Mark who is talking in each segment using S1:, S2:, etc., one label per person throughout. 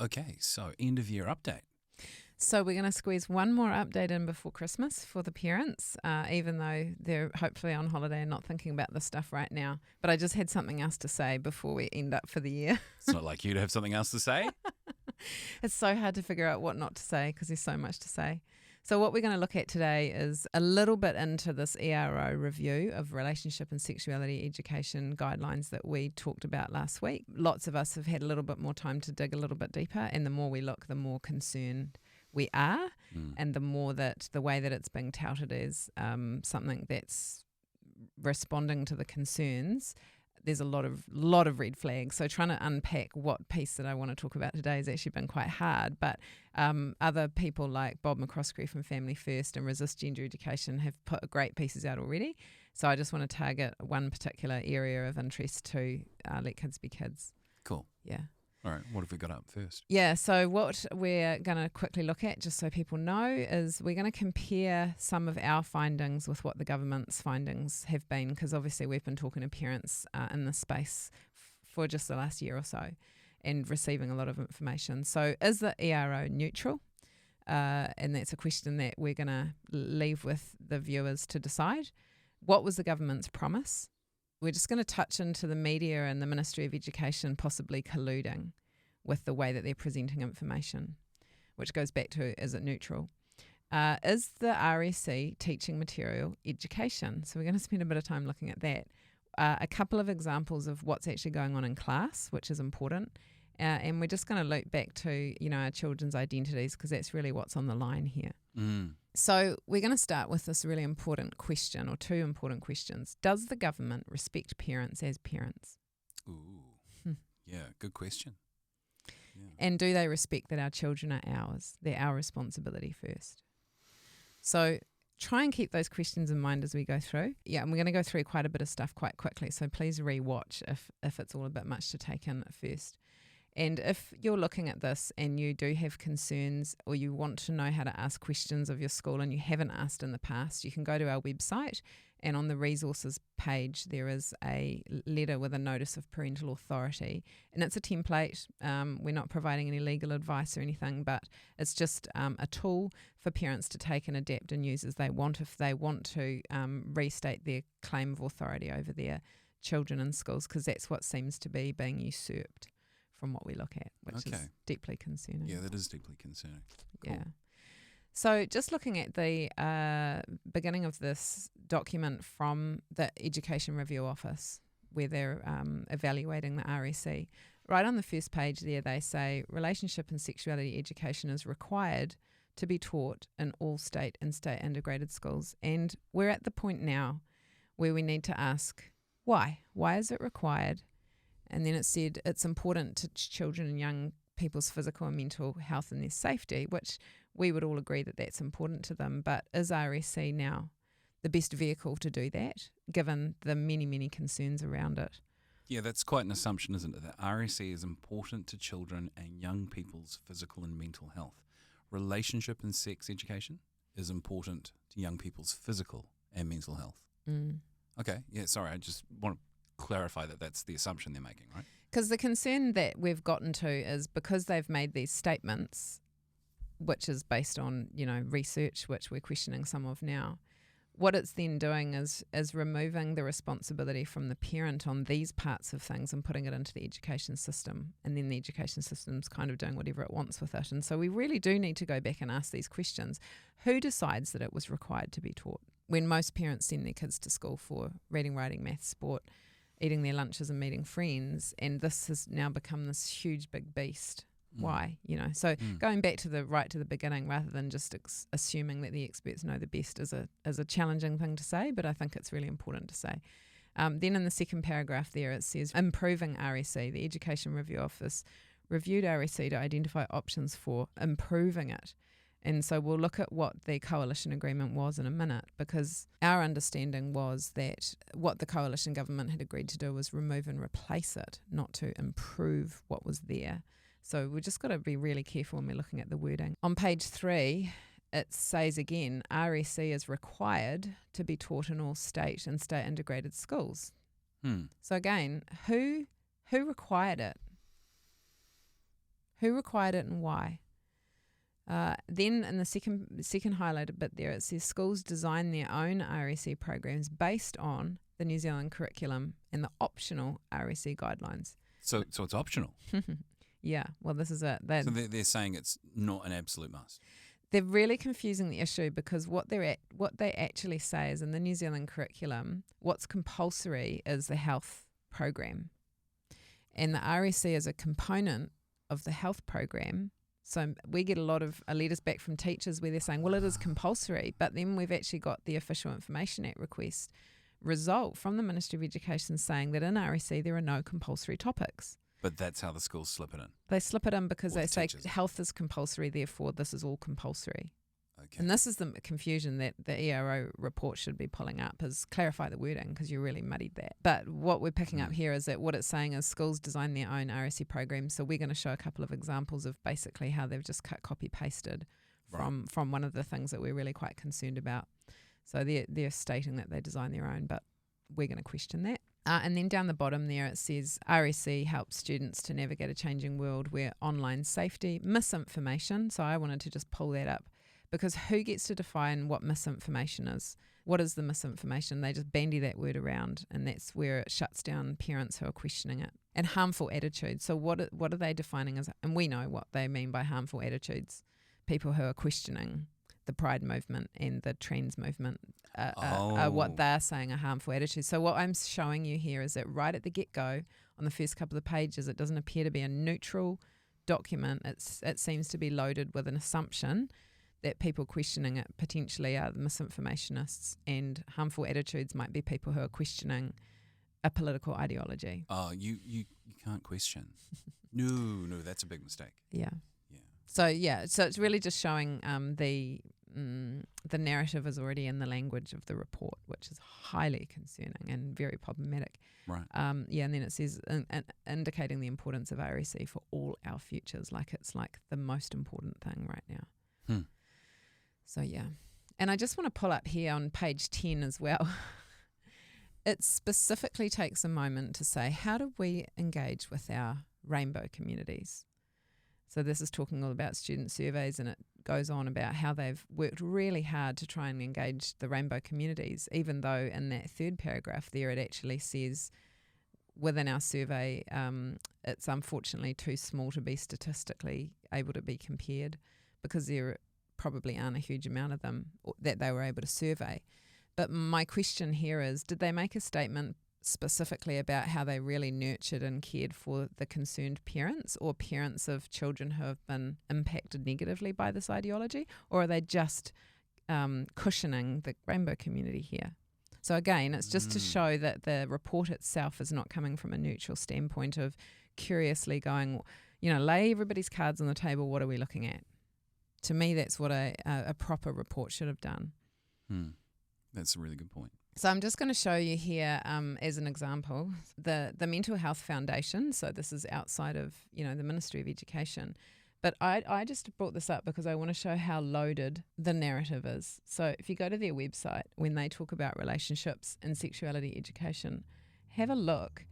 S1: Okay, so end of year update.
S2: So we're going to squeeze one more update in before Christmas for the parents, even though they're hopefully on holiday and not thinking about this stuff right now. But I just had something else to say before we end up for the year.
S1: It's not like you to have something else to say.
S2: It's so hard to figure out what not to say because there's so much to say. So what we're going to look at today is a little bit into this ERO review of Relationship and Sexuality Education guidelines that we talked about last week. Lots of us have had a little bit more time to dig a little bit deeper, and the more we look, the more concerned we are, and the more that the way that it's being touted as something that's responding to the concerns, there's a lot of red flags. So trying to unpack what piece that I want to talk about today has actually been quite hard. But other people like Bob McCroskey from Family First and Resist Gender Education have put great pieces out already. So I just want to target one particular area of interest to let kids be kids.
S1: Cool.
S2: Yeah.
S1: All right, what have we got up first?
S2: Yeah, so what we're going to quickly look at, just so people know, is we're going to compare some of our findings with what the government's findings have been, because obviously we've been talking to parents in this space for just the last year or so and receiving a lot of information. So is the ERO neutral? And that's a question that we're going to leave with the viewers to decide. What was the government's promise? We're just going to touch into the media and the Ministry of Education possibly colluding with the way that they're presenting information, which goes back to, is it neutral? Is the RSE teaching material education? So we're going to spend a bit of time looking at that. A couple of examples of what's actually going on in class, which is important. And we're just going to loop back to, our children's identities, because that's really what's on the line here. So we're going to start with this really important question, or two important questions. Does the government respect parents as parents?
S1: Ooh, yeah, good question. Yeah.
S2: And do they respect that our children are ours? They're our responsibility first. So try and keep those questions in mind as we go through. Yeah, and we're going to go through quite a bit of stuff quite quickly, so please re-watch if it's all a bit much to take in at first. And if you're looking at this and you do have concerns, or you want to know how to ask questions of your school and you haven't asked in the past, you can go to our website, and on the resources page there is a letter with a notice of parental authority, and it's a template. We're not providing any legal advice or anything, but it's just a tool for parents to take and adapt and use as they want if they want to restate their claim of authority over their children in schools, because that's what seems to be being usurped from what we look at, which is deeply concerning.
S1: Yeah, that is deeply concerning. Cool.
S2: Yeah. So just looking at the beginning of this document from the Education Review Office, where they're evaluating the RSE, right on the first page there they say Relationship and Sexuality Education is required to be taught in all state and state integrated schools. And we're at the point now where we need to ask, why? Why is it required? And then it said it's important to children and young people's physical and mental health and their safety, which we would all agree that that's important to them. But is RSE now the best vehicle to do that, given the many, many concerns around it?
S1: Yeah, that's quite an assumption, isn't it? That RSE is important to children and young people's physical and mental health. Relationship and sex education is important to young people's physical and mental health. Okay, yeah, sorry, I just want to clarify that that's the assumption they're making, right?
S2: Because the concern that we've gotten to is because they've made these statements, which is based on, research, which we're questioning some of now, what it's then doing is removing the responsibility from the parent on these parts of things and putting it into the education system. And then the education system's kind of doing whatever it wants with it. And so we really do need to go back and ask these questions. Who decides that it was required to be taught? When most parents send their kids to school for reading, writing, maths, sport, eating their lunches and meeting friends, and this has now become this huge big beast. Why? So going back to the beginning, rather than just assuming that the experts know the best, is a challenging thing to say, but I think it's really important to say. Then in the second paragraph there it says improving RSE. The Education Review Office reviewed RSE to identify options for improving it. And so we'll look at what the coalition agreement was in a minute, because our understanding was that what the coalition government had agreed to do was remove and replace it, not to improve what was there. So we've just got to be really careful when we're looking at the wording. On page 3, it says again, RSE is required to be taught in all state and state integrated schools. So again, who required it? Who required it and why? Then in the second highlighted bit there, it says schools design their own RSE programs based on the New Zealand curriculum and the optional RSE guidelines.
S1: So it's optional.
S2: Yeah, well, this is it.
S1: So they're saying it's not an absolute must.
S2: They're really confusing the issue because what they actually say is in the New Zealand curriculum, what's compulsory is the health program, and the RSE is a component of the health program. So we get a lot of letters back from teachers where they're saying, well, it is compulsory, but then we've actually got the Official Information Act request result from the Ministry of Education saying that in RSE there are no compulsory topics.
S1: But that's how the schools slip it in.
S2: They slip it in because they say
S1: teachers.
S2: health is compulsory, therefore this is all compulsory.
S1: Okay.
S2: And this is the confusion that the ERO report should be pulling up, is clarify the wording because you really muddied that. But what we're picking up here is that what it's saying is schools design their own RSE programs. So we're going to show a couple of examples of basically how they've just copy pasted from one of the things that we're really quite concerned about. So they're stating that they design their own, but we're going to question that. And then down the bottom there it says RSE helps students to navigate a changing world where online safety, misinformation. So I wanted to just pull that up because who gets to define what misinformation is? What is the misinformation? They just bandy that word around, and that's where it shuts down parents who are questioning it. And harmful attitudes. So what are they defining as? And we know what they mean by harmful attitudes. People who are questioning the Pride movement and the trans movement are what they're saying are harmful attitudes. So what I'm showing you here is that right at the get-go, on the first couple of pages, it doesn't appear to be a neutral document. It seems to be loaded with an assumption that people questioning it potentially are the misinformationists, and harmful attitudes might be people who are questioning a political ideology.
S1: Oh, you can't question. No, that's a big mistake.
S2: Yeah. So it's really just showing the narrative is already in the language of the report, which is highly concerning and very problematic.
S1: Right.
S2: And then it says indicating the importance of RSE for all our futures, like it's like the most important thing right now. So and I just want to pull up here on page 10 as well. It specifically takes a moment to say, how do we engage with our rainbow communities? So this is talking all about student surveys, and it goes on about how they've worked really hard to try and engage the rainbow communities, even though in that third paragraph there it actually says within our survey it's unfortunately too small to be statistically able to be compared because there probably aren't a huge amount of them that they were able to survey. But my question here is, did they make a statement specifically about how they really nurtured and cared for the concerned parents or parents of children who have been impacted negatively by this ideology, or are they just cushioning the rainbow community here? So again, it's just to show that the report itself is not coming from a neutral standpoint of curiously going, lay everybody's cards on the table, what are we looking at? To me, that's what a proper report should have done.
S1: That's a really good point.
S2: So I'm just going to show you here as an example, the Mental Health Foundation. So this is outside of, the Ministry of Education. But I just brought this up because I want to show how loaded the narrative is. So if you go to their website, when they talk about relationships and sexuality education, have a look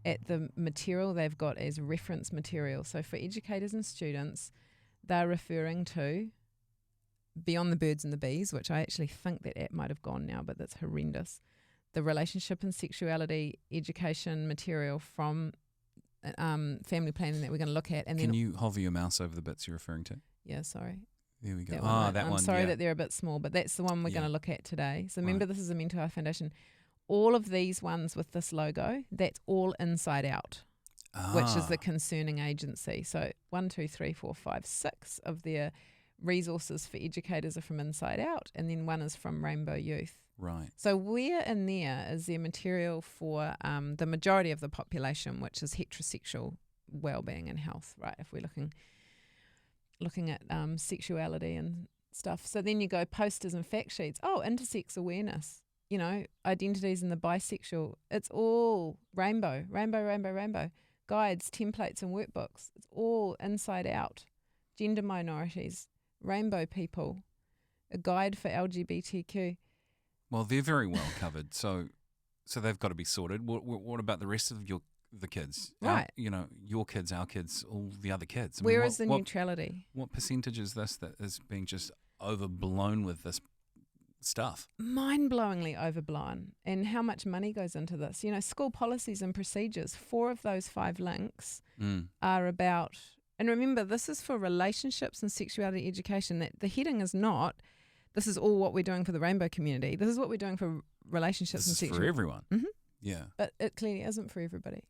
S2: at the material they've got as reference material. So for educators and students, they're referring to Beyond the Birds and the Bees, which I actually think that app might have gone now, but that's horrendous. The Relationship and Sexuality Education material from family planning that we're going to look at. And
S1: Can you hover your mouse over the bits you're referring to?
S2: Yeah, sorry.
S1: There we go.
S2: That one.
S1: That one.
S2: I'm sorry that they're a bit small, but that's the one we're going to look at today. So remember, this is the Mental Health Foundation. All of these ones with this logo, that's all Inside Out, which is the concerning agency. So 1, 2, 3, 4, 5, 6 of their resources for educators are from Inside Out, and then one is from Rainbow Youth.
S1: Right.
S2: So where in there is there material for the majority of the population, which is heterosexual well-being and health, right? If we're looking at sexuality and stuff. So then you go posters and fact sheets. Oh, intersex awareness, identities in the bisexual. It's all rainbow, rainbow, rainbow, rainbow. Guides, templates and workbooks. It's all Inside Out. Gender minorities, rainbow people, a guide for LGBTQ.
S1: Well, they're very well covered, so they've got to be sorted. What about the rest of your the kids.
S2: Right.
S1: Your kids, our kids, all the other kids.
S2: Where is the neutrality?
S1: What percentage is this that is being just overblown with this stuff?
S2: Mind-blowingly overblown. And how much money goes into this? School policies and procedures, 4 of those 5 links are about, and remember, this is for relationships and sexuality education. That the heading is not, this is all what we're doing for the rainbow community. This is what we're doing for relationships and sexuality.
S1: For everyone.
S2: Mm-hmm.
S1: Yeah.
S2: But it clearly isn't for everybody.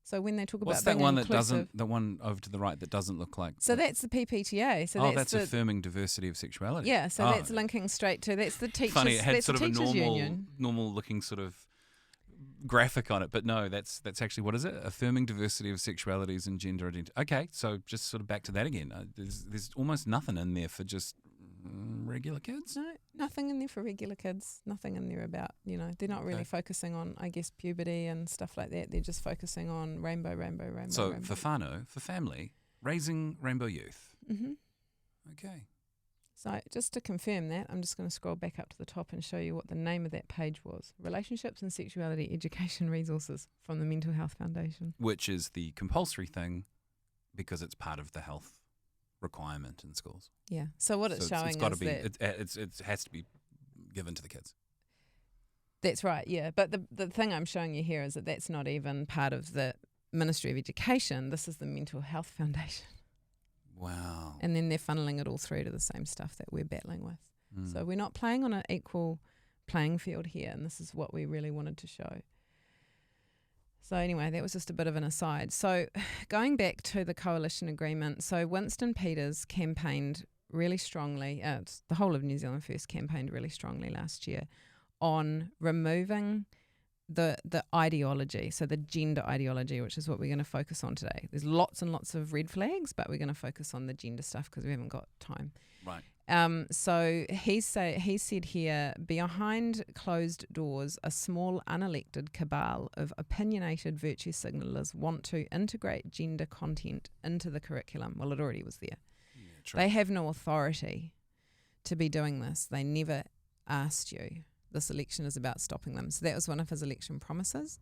S2: So when they talk
S1: What's
S2: about
S1: that one
S2: inclusive,
S1: that doesn't, the one over to the right that doesn't look like?
S2: So that's the PPTA. So
S1: that's affirming diversity of sexuality.
S2: Yeah, so that's linking straight to, that's the teachers.
S1: Funny, it had
S2: that's
S1: sort of a
S2: normal
S1: looking sort of graphic on it, but no, that's actually, what is it? Affirming diversity of sexualities and gender identity. Okay, so just sort of back to that again. There's almost nothing in there for just regular kids.
S2: No, nothing in there for regular kids. Nothing in there about, they're not really focusing on, I guess, puberty and stuff like that. They're just focusing on rainbow.
S1: So for whānau, for family, raising rainbow youth.
S2: Mm-hmm.
S1: Okay.
S2: So just to confirm that, I'm just going to scroll back up to the top and show you what the name of that page was. Relationships and Sexuality Education Resources from the Mental Health Foundation.
S1: Which is the compulsory thing because it's part of the health requirement in schools.
S2: Yeah. So what it's showing
S1: got
S2: is
S1: to be,
S2: that
S1: it has to be given to the kids.
S2: That's right, yeah. But the thing I'm showing you here is that that's not even part of the Ministry of Education. This is the Mental Health Foundation.
S1: Wow.
S2: And then they're funneling it all through to the same stuff that we're battling with. So we're not playing on an equal playing field here, and this is what we really wanted to show. So anyway, that was just a bit of an aside. So going back to the coalition agreement, so Winston Peters campaigned really strongly, the whole of NZFirst campaigned really strongly last year on removing the ideology, so the gender ideology, which is what we're going to focus on today. There's lots and lots of red flags, but we're going to focus on the gender stuff because we haven't got time.
S1: Right.
S2: So he said here, behind closed doors, a small unelected cabal of opinionated virtue signalers want to integrate gender content into the curriculum. Well, it already was there.
S1: Yeah, true.
S2: They have no authority to be doing this. They never asked you. This election is about stopping them. So that was one of his election promises.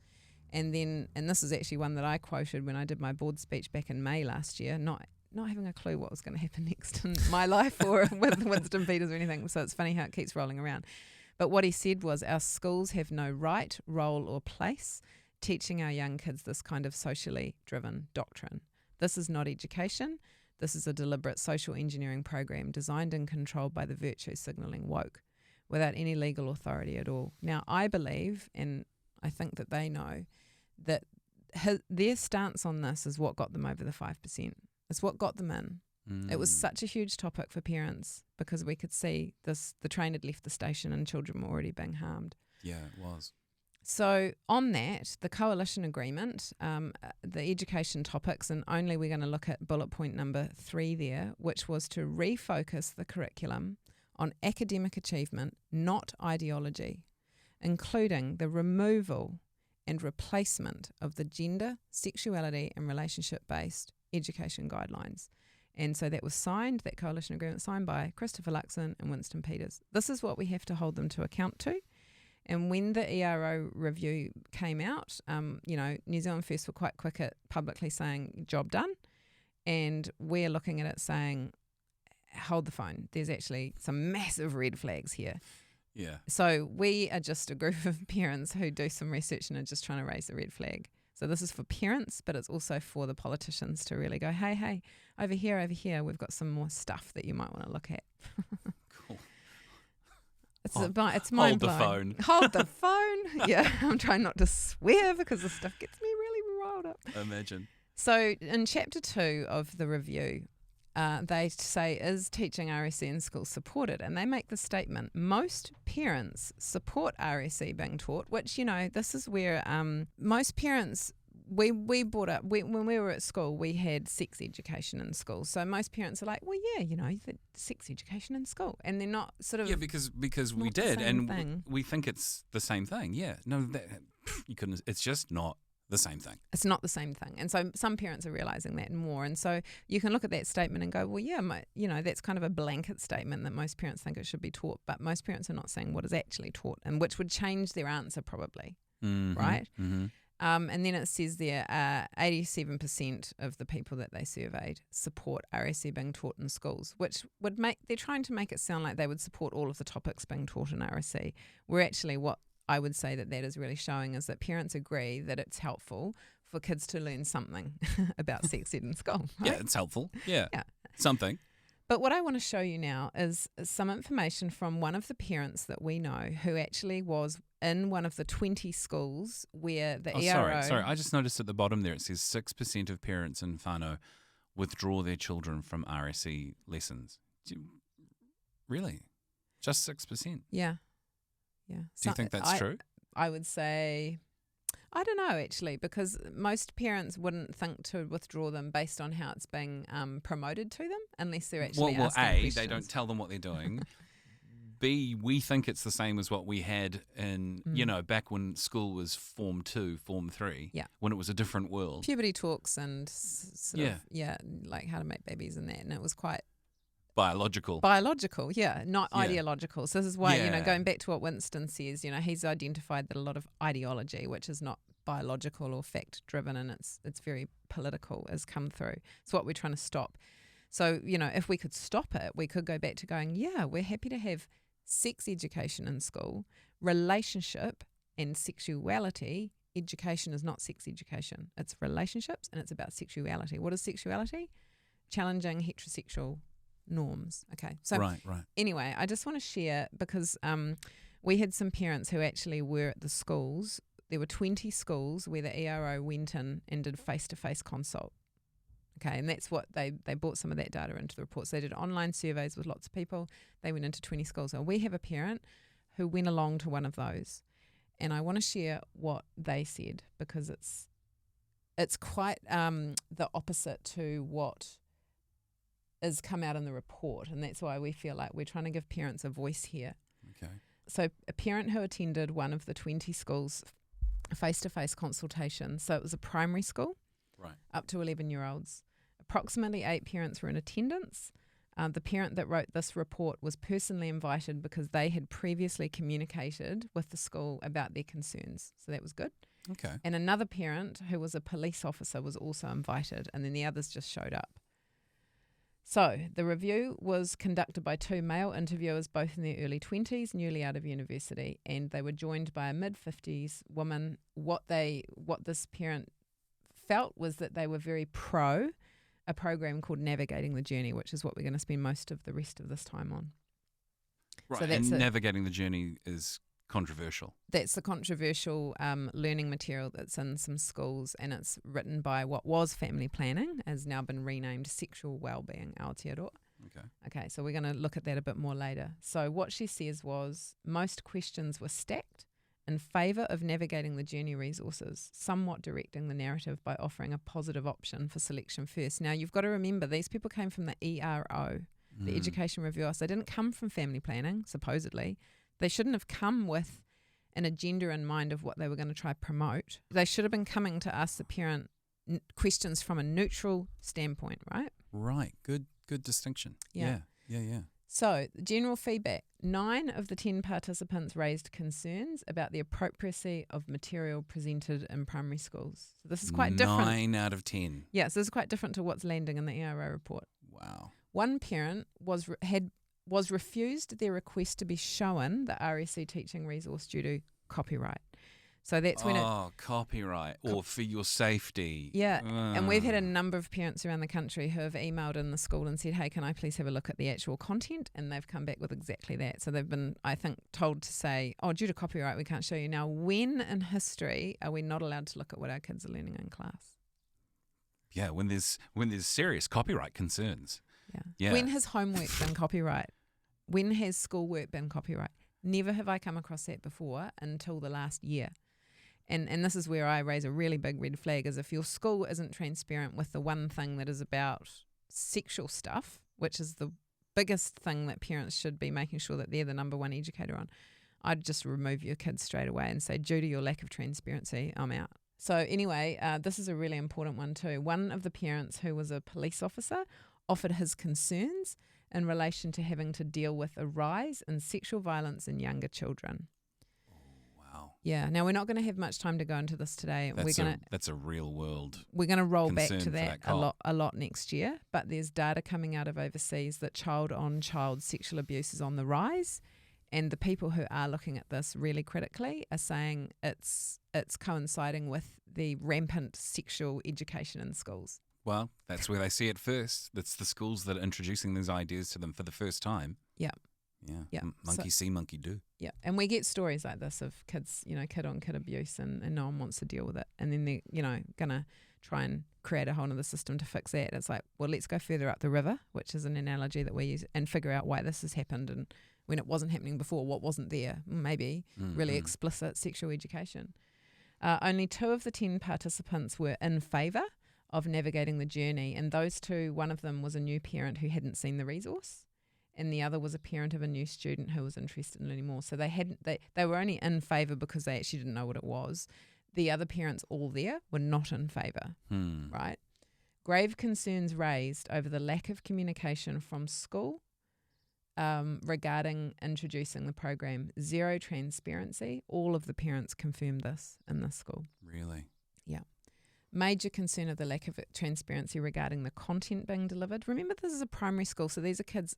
S2: And this is actually one that I quoted when I did my board speech back in May last year, not having a clue what was going to happen next in my life or with Winston Peters or anything. So it's funny how it keeps rolling around. But what he said was, our schools have no right, role or place teaching our young kids this kind of socially driven doctrine. This is not education. This is a deliberate social engineering program designed and controlled by the virtue signalling woke, without any legal authority at all. Now, I believe, and I think that they know, that their stance on this is what got them over the 5%. It's what got them in. It was such a huge topic for parents because we could see the train had left the station and children were already being harmed.
S1: Yeah, it was.
S2: So on that, the coalition agreement, the education topics, and only we're going to look at bullet point number 3 there, which was to refocus the curriculum on academic achievement, not ideology, including the removal and replacement of the gender, sexuality and relationship-based education guidelines. And so that was signed, that coalition agreement signed by Christopher Luxon and Winston Peters. This is what we have to hold them to account to. And when the ERO review came out, NZFirst were quite quick at publicly saying, job done. And we're looking at it saying, hold the phone. There's actually some massive red flags here.
S1: Yeah.
S2: So we are just a group of parents who do some research and are just trying to raise a red flag. So this is for parents, but it's also for the politicians to really go, hey, over here, we've got some more stuff that you might want to look at.
S1: Cool.
S2: It's mind blowing.
S1: Hold the phone.
S2: Hold the phone. Yeah, I'm trying not to swear because the stuff gets me really riled up.
S1: Imagine.
S2: So in chapter 2 of the review, they say, is teaching RSE in schools supported? And they make the statement, most parents support RSE being taught, which, this is where most parents, we brought up, when we were at school, we had sex education in school. So most parents are like, well, yeah, the sex education in school. And they're not sort of...
S1: Yeah, because we did, and we think it's the same thing. Yeah, no, you couldn't, it's just not the same thing.
S2: It's not the same thing. And so some parents are realising that more. And so you can look at that statement and go, well, yeah, that's kind of a blanket statement that most parents think it should be taught. But most parents are not saying what is actually taught, and which would change their answer probably, right?
S1: Mm-hmm.
S2: And then it says there, 87% of the people that they surveyed support RSE being taught in schools, which would they're trying to make it sound like they would support all of the topics being taught in RSE, where actually what I would say that is really showing is that parents agree that it's helpful for kids to learn something about sex ed in school. Right?
S1: Yeah, it's helpful. Yeah. Something.
S2: But what I want to show you now is some information from one of the parents that we know who actually was in one of the 20 schools where the ERO...
S1: Sorry. I just noticed at the bottom there it says 6% of parents in whānau withdraw their children from RSE lessons. Really? Just 6%?
S2: Yeah.
S1: Do you think that's true?
S2: I would say... I don't know, actually, because most parents wouldn't think to withdraw them based on how it's being promoted to them, unless they're actually asking questions.
S1: They don't tell them what they're doing. B, we think it's the same as what we had in, back when school was Form 2, Form 3, when it was a different world.
S2: Puberty talks and like how to make babies and that, and it was quite...
S1: Biological,
S2: not ideological. So this is why, going back to what Winston says, he's identified that a lot of ideology, which is not biological or fact-driven, and it's very political, has come through. It's what we're trying to stop. So, if we could stop it, we could go back to going, we're happy to have sex education in school. Relationship and sexuality education is not sex education. It's relationships and it's about sexuality. What is sexuality? Challenging heterosexual norms. Okay. So
S1: right.
S2: Anyway, I just want to share because we had some parents who actually were at the schools. There were 20 schools where the ERO went in and did face-to-face consult. Okay, and that's what they brought some of that data into the reports. They did online surveys with lots of people. They went into 20 schools. And we have a parent who went along to one of those. And I want to share what they said because it's quite the opposite to what has come out in the report, and that's why we feel like we're trying to give parents a voice here.
S1: Okay.
S2: So a parent who attended one of the 20 schools face-to-face consultation, so it was a primary school,
S1: right,
S2: up to 11-year-olds. Approximately 8 parents were in attendance. The parent that wrote this report was personally invited because they had previously communicated with the school about their concerns, so that was good.
S1: Okay.
S2: And another parent who was a police officer was also invited, and then the others just showed up. So the review was conducted by 2 male interviewers, both in their early 20s, newly out of university, and they were joined by a mid-50s woman. What this parent felt was that they were very pro a program called Navigating the Journey, which is what we're going to spend most of the rest of this time on.
S1: Right, so and Navigating the Journey is controversial. That's
S2: the controversial learning material that's in some schools, and it's written by what was Family Planning, has now been renamed Sexual Wellbeing Aotearoa. Okay, so we're going to look at that a bit more later. So what she says was most questions were stacked in favour of navigating the journey resources, somewhat directing the narrative by offering a positive option for selection first. Now, you've got to remember, these people came from the ERO, the Education Review Office. They didn't come from Family Planning, supposedly. They shouldn't have come with an agenda in mind of what they were going to try to promote. They should have been coming to ask the parent questions from a neutral standpoint, right?
S1: Right. Good distinction. Yeah.
S2: So, general feedback. 9 of the 10 participants raised concerns about the appropriacy of material presented in primary schools. So this is quite different.
S1: 9 out of 10.
S2: Yeah, so this is quite different to what's landing in the ERO report.
S1: Wow.
S2: One parent was refused their request to be shown the RSE teaching resource due to copyright. So that's when
S1: copyright or for your safety.
S2: Yeah, and we've had a number of parents around the country who have emailed in the school and said, hey, can I please have a look at the actual content? And they've come back with exactly that. So they've been, I think, told to say, due to copyright, we can't show you. Now, when in history are we not allowed to look at what our kids are learning in class?
S1: Yeah, when there's serious copyright concerns.
S2: Yeah. When has homework been copyright? When has schoolwork been copyright? Never have I come across that before until the last year. And this is where I raise a really big red flag, is if your school isn't transparent with the one thing that is about sexual stuff, which is the biggest thing that parents should be making sure that they're the number one educator on, I'd just remove your kids straight away and say, due to your lack of transparency, I'm out. So anyway, this is a really important one too. One of the parents, who was a police officer, offered his concerns in relation to having to deal with a rise in sexual violence in younger children.
S1: Oh, wow.
S2: Yeah. Now, we're not going to have much time to go into this today.
S1: That's a real world.
S2: We're going to roll back
S1: concern
S2: to
S1: for
S2: that
S1: that
S2: a lot next year. But there's data coming out of overseas that child-on-child sexual abuse is on the rise, and the people who are looking at this really critically are saying it's coinciding with the rampant sexual education in schools.
S1: Well, that's where they see it first. That's the schools that are introducing these ideas to them for the first time.
S2: Yeah.
S1: Yeah. Monkey see, monkey do.
S2: Yeah. And we get stories like this of kids, kid-on-kid abuse, and no one wants to deal with it. And then they're, going to try and create a whole other system to fix that. It's like, well, let's go further up the river, which is an analogy that we use, and figure out why this has happened, and when it wasn't happening before, what wasn't there. Maybe really explicit sexual education. Only 2 of the 10 participants were in favour of navigating the journey, and those 2, one of them was a new parent who hadn't seen the resource, and the other was a parent of a new student who was interested in learning more. So they were only in favour because they actually didn't know what it was. The other parents all there were not in favour, right? Grave concerns raised over the lack of communication from school regarding introducing the program. Zero transparency. All of the parents confirmed this in this school.
S1: Really?
S2: Yeah. Major concern of the lack of transparency regarding the content being delivered. Remember, this is a primary school, so these are kids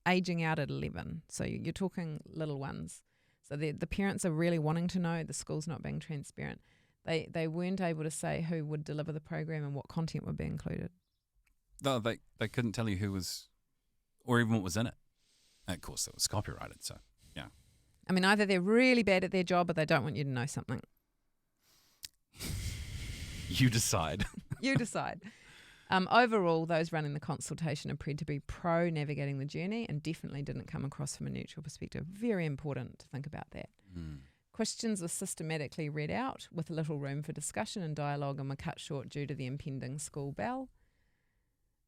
S2: aging out at 11. So you're talking little ones. So the parents are really wanting to know. The school's not being transparent. They weren't able to say who would deliver the program and what content would be included.
S1: No, they couldn't tell you who was, or even what was in it. And of course, it was copyrighted, so yeah.
S2: I mean, either they're really bad at their job or they don't want you to know something.
S1: You decide.
S2: You decide. Overall, those running the consultation appeared to be pro-navigating the journey and definitely didn't come across from a neutral perspective. Very important to think about that. Questions were systematically read out with little room for discussion and dialogue, and were cut short due to the impending school bell.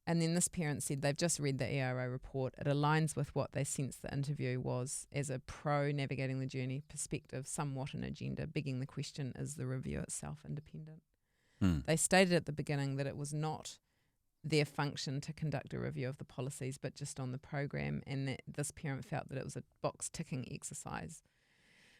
S2: And then this parent said they've just read the ERO report. It aligns with what they sensed the interview was as a pro-navigating the journey perspective, somewhat an agenda, begging the question, is the review itself independent? They stated at the beginning that it was not their function to conduct a review of the policies, but just on the program, and that this parent felt that it was a box-ticking exercise,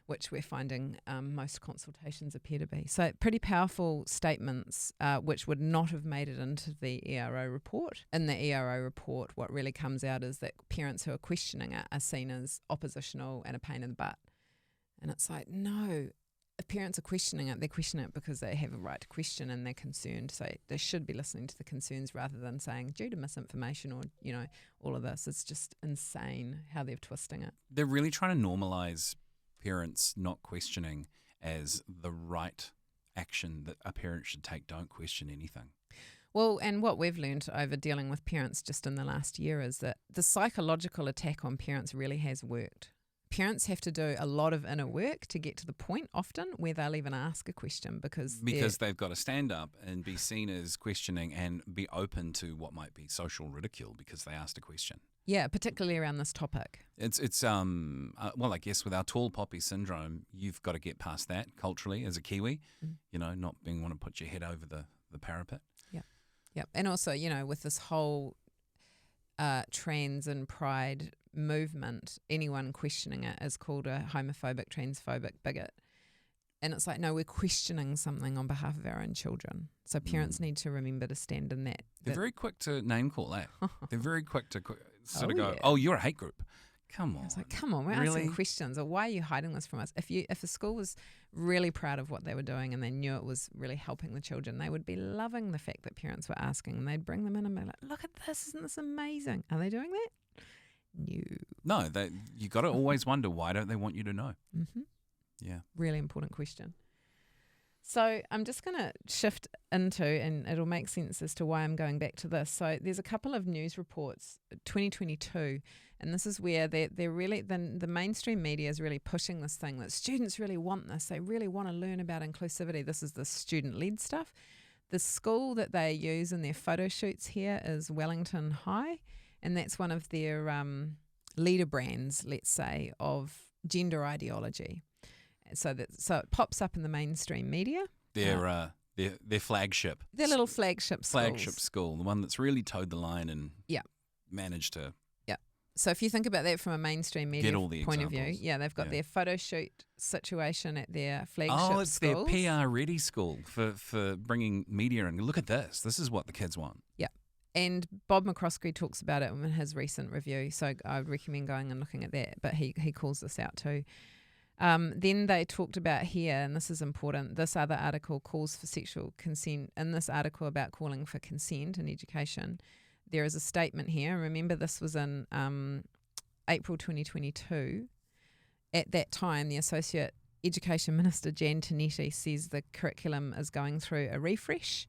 S2: which we're finding most consultations appear to be. So pretty powerful statements which would not have made it into the ERO report. In the ERO report, what really comes out is that parents who are questioning it are seen as oppositional and a pain in the butt. And it's like, no, if parents are questioning it, they question it because they have a right to question and they're concerned. So they should be listening to the concerns rather than saying due to misinformation or, all of this. It's just insane how they're twisting it.
S1: They're really trying to normalise parents not questioning as the right action that a parent should take. Don't question anything.
S2: Well, and what we've learned over dealing with parents just in the last year is that the psychological attack on parents really has worked. Parents have to do a lot of inner work to get to the point often where they'll even ask a question because
S1: they've got to stand up and be seen as questioning and be open to what might be social ridicule because they asked a question.
S2: Yeah, particularly around this topic.
S1: It's well, I guess with our tall poppy syndrome, you've got to get past that culturally as a Kiwi, not being want to put your head over the parapet.
S2: Yeah, and also, with this whole trans and pride movement, anyone questioning it is called a homophobic, transphobic bigot. And it's like, no, we're questioning something on behalf of our own children. So parents need to remember to stand in that.
S1: They're very quick to name call that. They're very quick to sort of go,
S2: yeah.
S1: oh, you're a hate group. Come on.
S2: It's like, come on, we're asking questions. Or why are you hiding this from us? If a school was really proud of what they were doing and they knew it was really helping the children, they would be loving the fact that parents were asking, and they'd bring them in and be like, look at this, isn't this amazing? Are they doing that? No,
S1: you got to always wonder, why don't they want you to know?
S2: Mm-hmm.
S1: Yeah.
S2: Really important question. So I'm just going to shift into, and it'll make sense as to why I'm going back to this. So there's a couple of news reports, 2022, and this is where they're really, the mainstream media is really pushing this thing that students really want this. They really want to learn about inclusivity. This is the student-led stuff. The school that they use in their photo shoots here is Wellington High, and that's one of their leader brands, let's say, of gender ideology. So it pops up in the mainstream media.
S1: Their flagship.
S2: Their little flagship schools.
S1: Flagship school, the one that's really towed the line and managed to
S2: So if you think about that from a mainstream media
S1: Get all the
S2: point of view,
S1: examples.
S2: they've got their photo shoot situation at their flagship
S1: Oh, it's
S2: schools.
S1: their PR ready school for bringing media in. Look at this. This is what the kids want.
S2: Yeah. And Bob McCroskey talks about it in his recent review, so I would recommend going and looking at that, but he calls this out too. Then they talked about here, and this is important, this other article calls for sexual consent. In this article about calling for consent in education, there is a statement here. Remember, this was in April 2022. At that time, the Associate Education Minister, Jan Tinetti, says the curriculum is going through a refresh.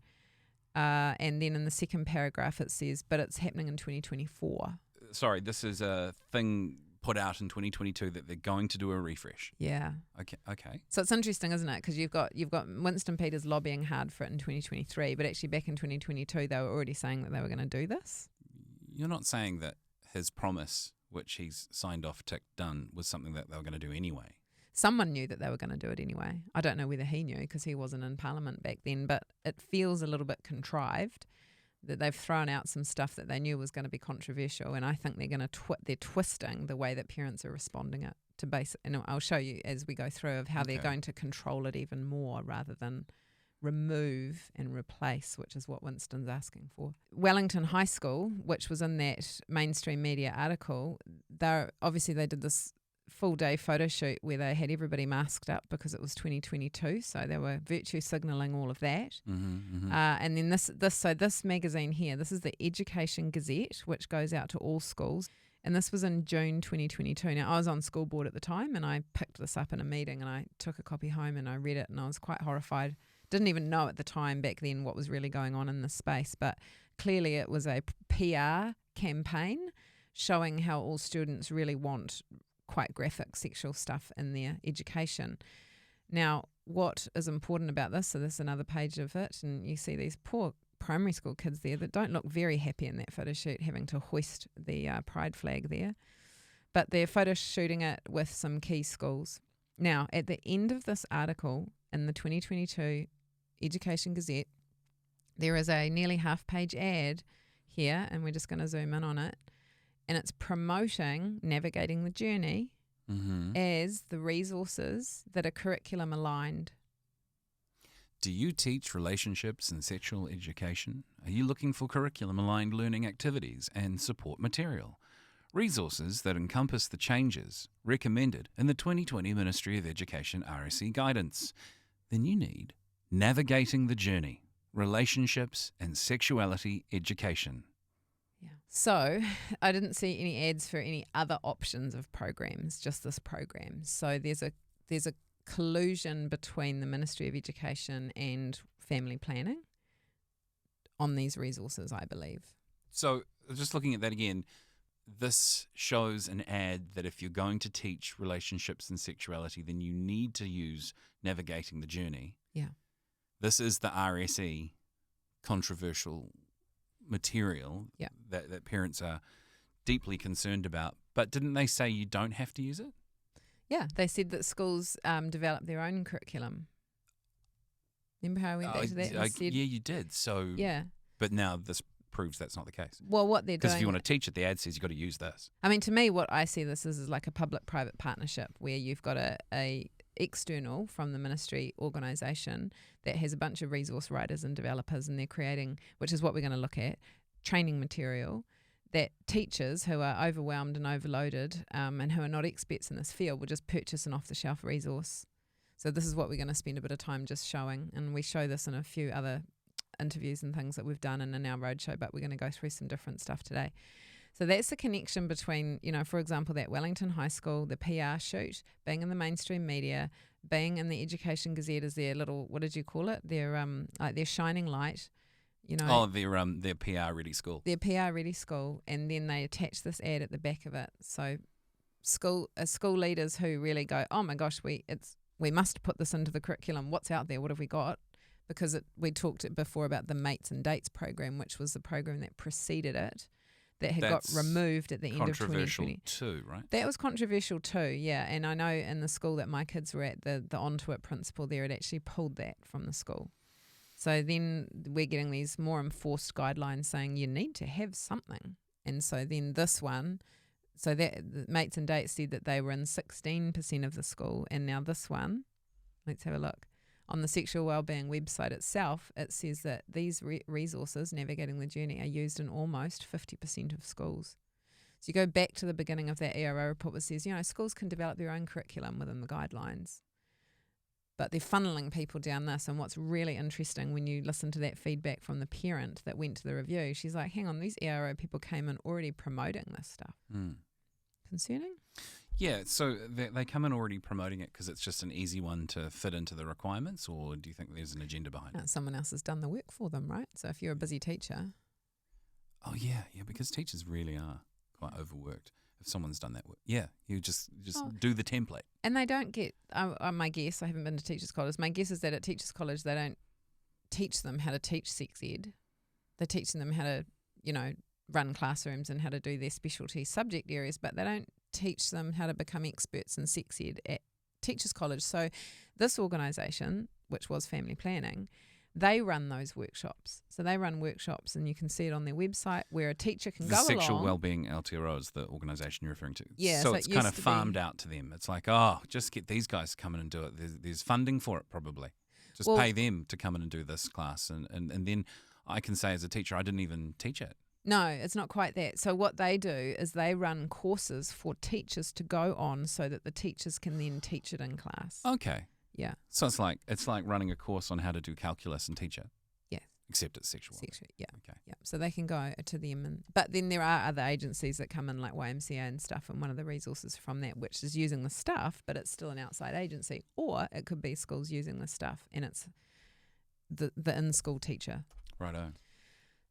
S2: And then in the second paragraph it says, but it's happening in 2024.
S1: Sorry, this is a thing put out in 2022 that they're going to do a refresh.
S2: Yeah.
S1: Okay.
S2: So it's interesting, isn't it? Because you've got Winston Peters lobbying hard for it in 2023, but actually back in 2022 they were already saying that they were going to do this.
S1: You're not saying that his promise, which he's signed off, ticked, done, was something that they were going to do anyway.
S2: Someone knew that they were going to do it anyway. I don't know whether he knew because he wasn't in Parliament back then, but it feels a little bit contrived that they've thrown out some stuff that they knew was going to be controversial, and I think they're going to they're twisting the way that parents are responding it to base. And I'll show you as we go through of how they're going to control it even more rather than remove and replace, which is what Winston's asking for. Wellington High School, which was in that mainstream media article, they did this full-day photo shoot where they had everybody masked up because it was 2022, so they were virtue signalling all of that. And then this magazine here, this is the Education Gazette, which goes out to all schools, and this was in June 2022. Now, I was on school board at the time, and I picked this up in a meeting, and I took a copy home and I read it, and I was quite horrified. Didn't even know at the time back then what was really going on in this space, but clearly it was a PR campaign showing how all students really want quite graphic sexual stuff in their education. Now, what is important about this, so this is another page of it, and you see these poor primary school kids there that don't look very happy in that photo shoot, having to hoist the pride flag there. But they're photo shooting it with some key schools. Now, at the end of this article in the 2022 Education Gazette, there is a nearly half-page ad here, and we're just going to zoom in on it. And it's promoting Navigating the Journey as the resources that are curriculum aligned.
S1: Do you teach relationships and sexual education? Are you looking for curriculum aligned learning activities and support material? Resources that encompass the changes recommended in the 2020 Ministry of Education RSE guidance? Then you need Navigating the Journey, Relationships and Sexuality Education.
S2: Yeah. So I didn't see any ads for any other options of programs, just this program. So there's a collusion between the Ministry of Education and family planning on these resources, I believe.
S1: So just looking at that again, this shows an ad that if you're going to teach relationships and sexuality, then you need to use Navigating the Journey.
S2: Yeah.
S1: This is the RSE controversial material that parents are deeply concerned about. But didn't they say you don't have to use it? Yeah,
S2: they said that schools develop their own curriculum. Remember how I went back to that? And said,
S1: yeah, you did. So
S2: yeah. But
S1: now this proves that's not the case.
S2: Well, what they're doing...
S1: Because if you want to teach it, the ad says you've got to use this.
S2: I mean, to me, what I see this is like a public-private partnership where you've got a external from the ministry organisation that has a bunch of resource writers and developers, and they're creating, which is what we're going to look at, training material that teachers who are overwhelmed and overloaded and who are not experts in this field will just purchase an off-the-shelf resource. So this is what we're going to spend a bit of time just showing, and we show this in a few other interviews and things that we've done and in our roadshow, but we're going to go through some different stuff today. So that's the connection between, for example, that Wellington High School, the PR shoot, being in the mainstream media, being in the Education Gazette as their little, what did you call it? Their their shining light,
S1: their PR ready school.
S2: Their PR ready school, and then they attach this ad at the back of it. So school leaders who really go, oh my gosh, we must put this into the curriculum. What's out there? What have we got? Because we talked before about the Mates and Dates program, which was the program that preceded it, that had got removed at the end of 2020.
S1: Controversial too, right?
S2: That was controversial too, yeah. And I know in the school that my kids were at, the Onto It principal there had actually pulled that from the school. So then we're getting these more enforced guidelines saying you need to have something. And so then this one so that the Mates and Dates said that they were in 16% of the school, and now this one, let's have a look. On the Sexual Wellbeing website itself, it says that these resources, Navigating the Journey, are used in almost 50% of schools. So you go back to the beginning of that ERO report, which says, schools can develop their own curriculum within the guidelines, but they're funneling people down this. And what's really interesting when you listen to that feedback from the parent that went to the review, she's like, hang on, these ERO people came in already promoting this stuff. Concerning?
S1: Yeah, so they come in already promoting it because it's just an easy one to fit into the requirements, or do you think there's an agenda behind it?
S2: Someone else has done the work for them, right? So if you're a busy teacher.
S1: Oh, yeah, because teachers really are quite overworked. If someone's done that work, you just do the template.
S2: And they don't get, my guess, I haven't been to teachers' college, my guess is that at teachers' college they don't teach them how to teach sex ed. They're teaching them how to, run classrooms and how to do their specialty subject areas, but they don't teach them how to become experts in sex ed at teachers' college. So this organisation, which was Family Planning, they run those workshops. So they run workshops, and you can see it on their website, where a teacher can go along.
S1: Sexual Wellbeing Aotearoa is the organisation you're referring to.
S2: Yeah,
S1: so it's kind of farmed out to them. It's like, just get these guys to come in and do it. There's funding for it probably. Just pay them to come in and do this class. And then I can say as a teacher, I didn't even teach it.
S2: No, it's not quite that. So what they do is they run courses for teachers to go on so that the teachers can then teach it in class.
S1: Okay.
S2: Yeah.
S1: So it's like running a course on how to do calculus and teach it.
S2: Yeah.
S1: Except it's sexual.
S2: Yeah.
S1: Okay.
S2: Yeah. So they can go to them, but then there are other agencies that come in, like YMCA and stuff, and one of the resources from that, which is using the stuff, but it's still an outside agency, or it could be schools using the stuff and it's the in-school teacher.
S1: Righto.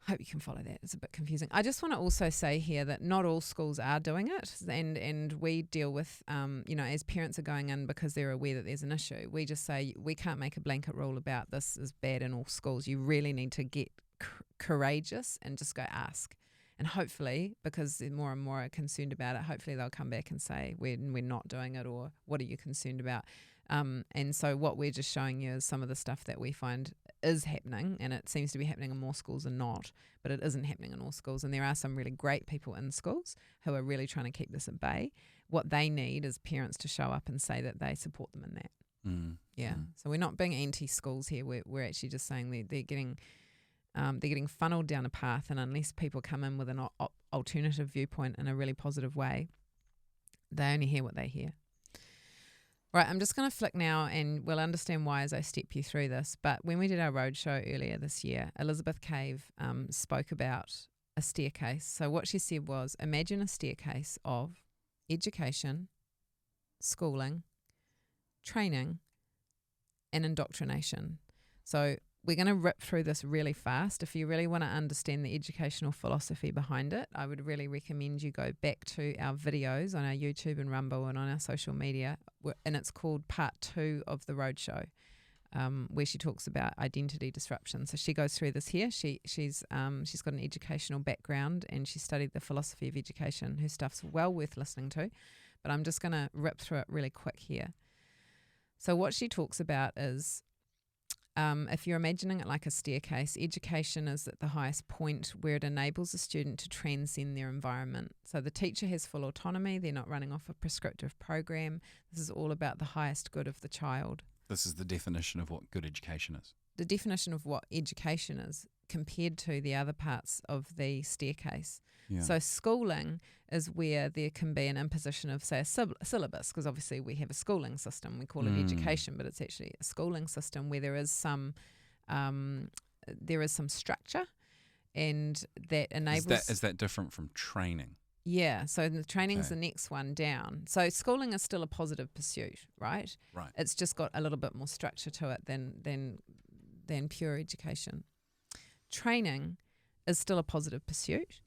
S2: Hope you can follow that. It's a bit confusing. I just want to also say here that not all schools are doing it, and we deal with, as parents are going in because they're aware that there's an issue, we just say we can't make a blanket rule about this is bad in all schools. You really need to get courageous and just go ask. And hopefully, because more and more are concerned about it, hopefully they'll come back and say, we're not doing it, or what are you concerned about? And so what we're just showing you is some of the stuff that we find is happening, and it seems to be happening in more schools than not, but it isn't happening in all schools. And there are some really great people in schools who are really trying to keep this at bay. What they need is parents to show up and say that they support them in that. So we're not being anti-schools here. We're actually just saying they're getting funneled down a path, and unless people come in with an alternative viewpoint in a really positive way, they only hear what they hear. Right, I'm just going to flick now, and we'll understand why as I step you through this. But when we did our roadshow earlier this year, Elisabeth Cave spoke about a staircase. So what she said was, imagine a staircase of education, schooling, training, and indoctrination. So we're going to rip through this really fast. If you really want to understand the educational philosophy behind it, I would really recommend you go back to our videos on our YouTube and Rumble and on our social media, and it's called Part 2 of the Roadshow, where she talks about identity disruption. So she goes through this here. She's got an educational background, and she studied the philosophy of education. Her stuff's well worth listening to, but I'm just going to rip through it really quick here. So what she talks about is, if you're imagining it like a staircase, education is at the highest point where it enables a student to transcend their environment. So the teacher has full autonomy. They're not running off a prescriptive program. This is all about the highest good of the child.
S1: This is the definition of what good education is.
S2: The definition of what education is compared to the other parts of the staircase. Yeah. So schooling is where there can be an imposition of, say, a syllabus, because obviously we have a schooling system. We call it education, but it's actually a schooling system where there is some structure, and that enables.
S1: Is that different from training?
S2: Yeah. So the training's the next one down. So schooling is still a positive pursuit, right?
S1: Right.
S2: It's just got a little bit more structure to it than pure education. Training is still a positive pursuit.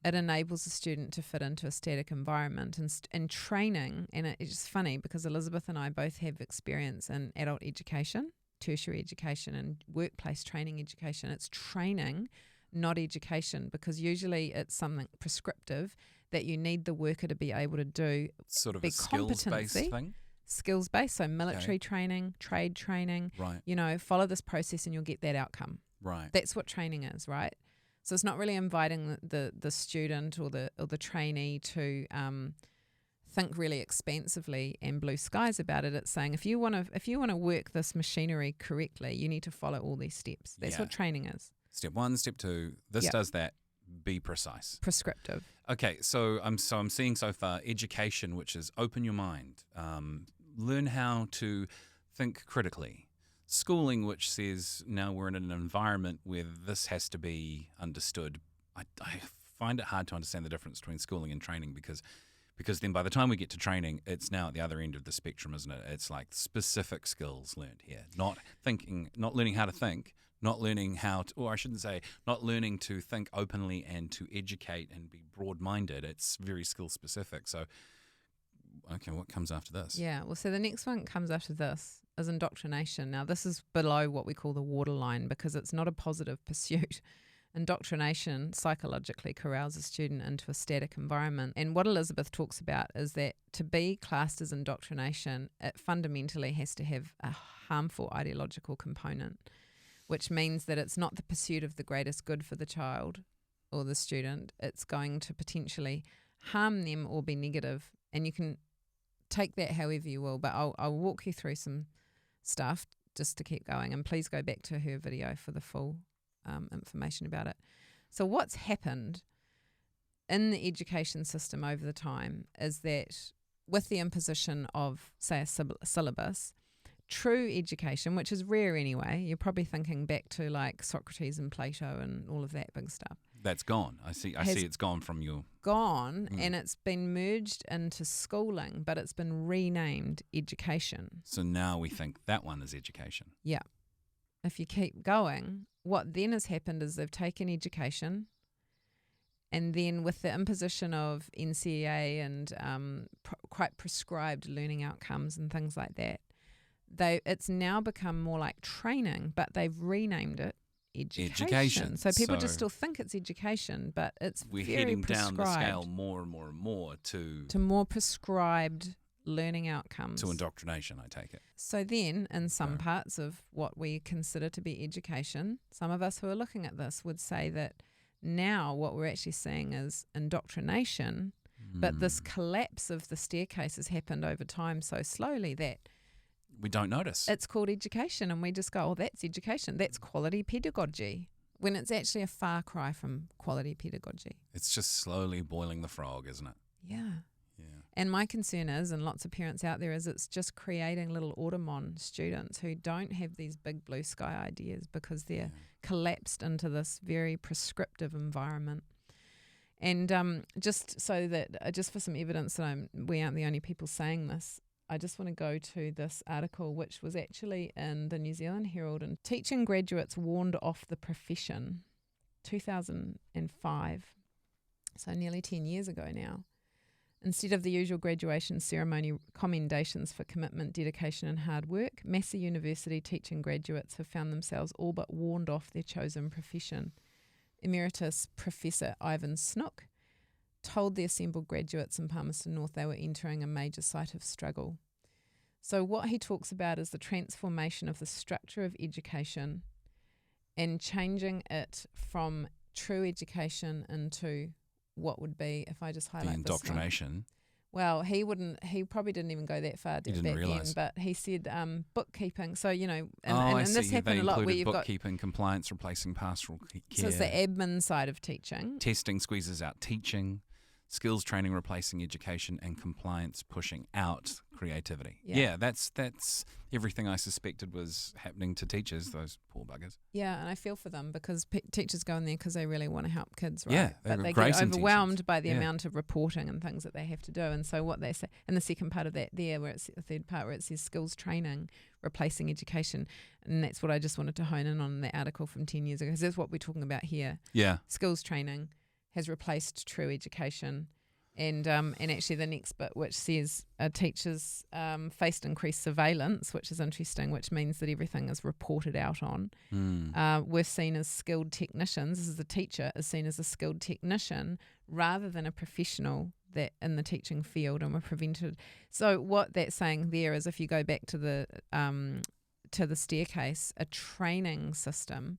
S2: It enables a student to fit into a static environment, and training, and it's just funny because Elisabeth and I both have experience in adult education, tertiary education, and workplace training education. It's training, not education, because usually it's something prescriptive that you need the worker to be able to do.
S1: Sort of a skills-based thing?
S2: Skills-based, so military training, trade training,
S1: right.
S2: Follow this process and you'll get that outcome.
S1: Right.
S2: That's what training is, right? So it's not really inviting the student or the trainee to think really expansively and blue skies about it. It's saying if you want to work this machinery correctly, you need to follow all these steps. That's what training is.
S1: Step 1, step 2. This does that. Be precise.
S2: Prescriptive.
S1: Okay, so I'm seeing so far education, which is open your mind, learn how to think critically. Schooling, which says now we're in an environment where this has to be understood. I find it hard to understand the difference between schooling and training because then by the time we get to training, it's now at the other end of the spectrum, isn't it? It's like specific skills learned here, not learning how to think, not learning not learning to think openly and to educate and be broad-minded. It's very skill specific. So, okay, what comes after this?
S2: Yeah, well, so the next one comes after this is indoctrination. Now, this is below what we call the waterline because it's not a positive pursuit. Indoctrination psychologically corrals a student into a static environment. And what Elisabeth talks about is that to be classed as indoctrination, it fundamentally has to have a harmful ideological component, which means that it's not the pursuit of the greatest good for the child or the student. It's going to potentially harm them or be negative. And you can take that however you will, but I'll walk you through some stuff just to keep going. And please go back to her video for the full information about it. So what's happened in the education system over the time is that with the imposition of, say, a syllabus, true education, which is rare anyway, you're probably thinking back to like Socrates and Plato and all of that big stuff.
S1: That's gone. I see it's gone from your...
S2: Gone, and it's been merged into schooling, but it's been renamed education.
S1: So now we think that one is education.
S2: Yeah. If you keep going, what then has happened is they've taken education, and then with the imposition of NCEA and quite prescribed learning outcomes and things like that, it's now become more like training, but they've renamed it education. So people just still think it's education, but it's
S1: we're
S2: very
S1: heading
S2: prescribed
S1: down the scale more and more and more to
S2: more prescribed learning outcomes.
S1: To indoctrination, I take it.
S2: So then, in some parts of what we consider to be education, some of us who are looking at this would say that now what we're actually seeing is indoctrination, but this collapse of the staircase has happened over time so slowly that
S1: we don't notice.
S2: It's called education, and we just go, oh, that's education. That's quality pedagogy, when it's actually a far cry from quality pedagogy.
S1: It's just slowly boiling the frog, isn't it?
S2: Yeah. And my concern is, and lots of parents out there, is it's just creating little automon students who don't have these big blue sky ideas because they're collapsed into this very prescriptive environment. And just so that, just for some evidence that we aren't the only people saying this, I just want to go to this article, which was actually in the New Zealand Herald, and teaching graduates warned off the profession, 2005, so nearly 10 years ago now. Instead of the usual graduation ceremony commendations for commitment, dedication and hard work, Massey University teaching graduates have found themselves all but warned off their chosen profession. Emeritus Professor Ivan Snook told the assembled graduates in Palmerston North they were entering a major site of struggle. So what he talks about is the transformation of the structure of education and changing it from true education into what would be, if I just highlight
S1: the indoctrination.
S2: Well, he probably didn't even go that far back then, but he said bookkeeping. So, and this happened a lot where you've got
S1: bookkeeping, compliance replacing pastoral care.
S2: So it's the admin side of teaching.
S1: Testing squeezes out teaching, skills training replacing education, and compliance pushing out creativity. Yeah, that's everything I suspected was happening to teachers, those poor buggers.
S2: Yeah, and I feel for them because teachers go in there because they really want to help kids, right?
S1: Yeah,
S2: but they get overwhelmed by the amount of reporting and things that they have to do. And so what they say, and the second part of that there, where it's the third part where it says skills training replacing education, and that's what I just wanted to hone in on the article from 10 years ago, because that's what we're talking about here.
S1: Yeah.
S2: Skills training has replaced true education. And actually the next bit, which says teachers faced increased surveillance, which is interesting, which means that everything is reported out on. We're seen as skilled technicians. This is the teacher is seen as a skilled technician rather than a professional that in the teaching field, and we're prevented. So what that's saying there is, if you go back to the staircase, a training system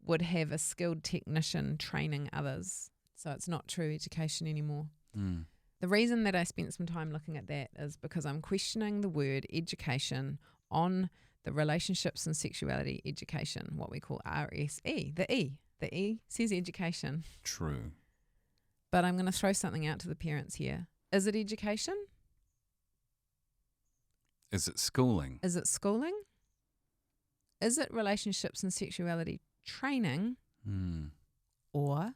S2: would have a skilled technician training others. So it's not true education anymore.
S1: Mm.
S2: The reason that I spent some time looking at that is because I'm questioning the word education on the Relationships and Sexuality Education, what we call RSE. The E says education.
S1: True.
S2: But I'm going to throw something out to the parents here. Is it education?
S1: Is it schooling?
S2: Is it schooling? Is it relationships and sexuality training?
S1: Mm.
S2: Or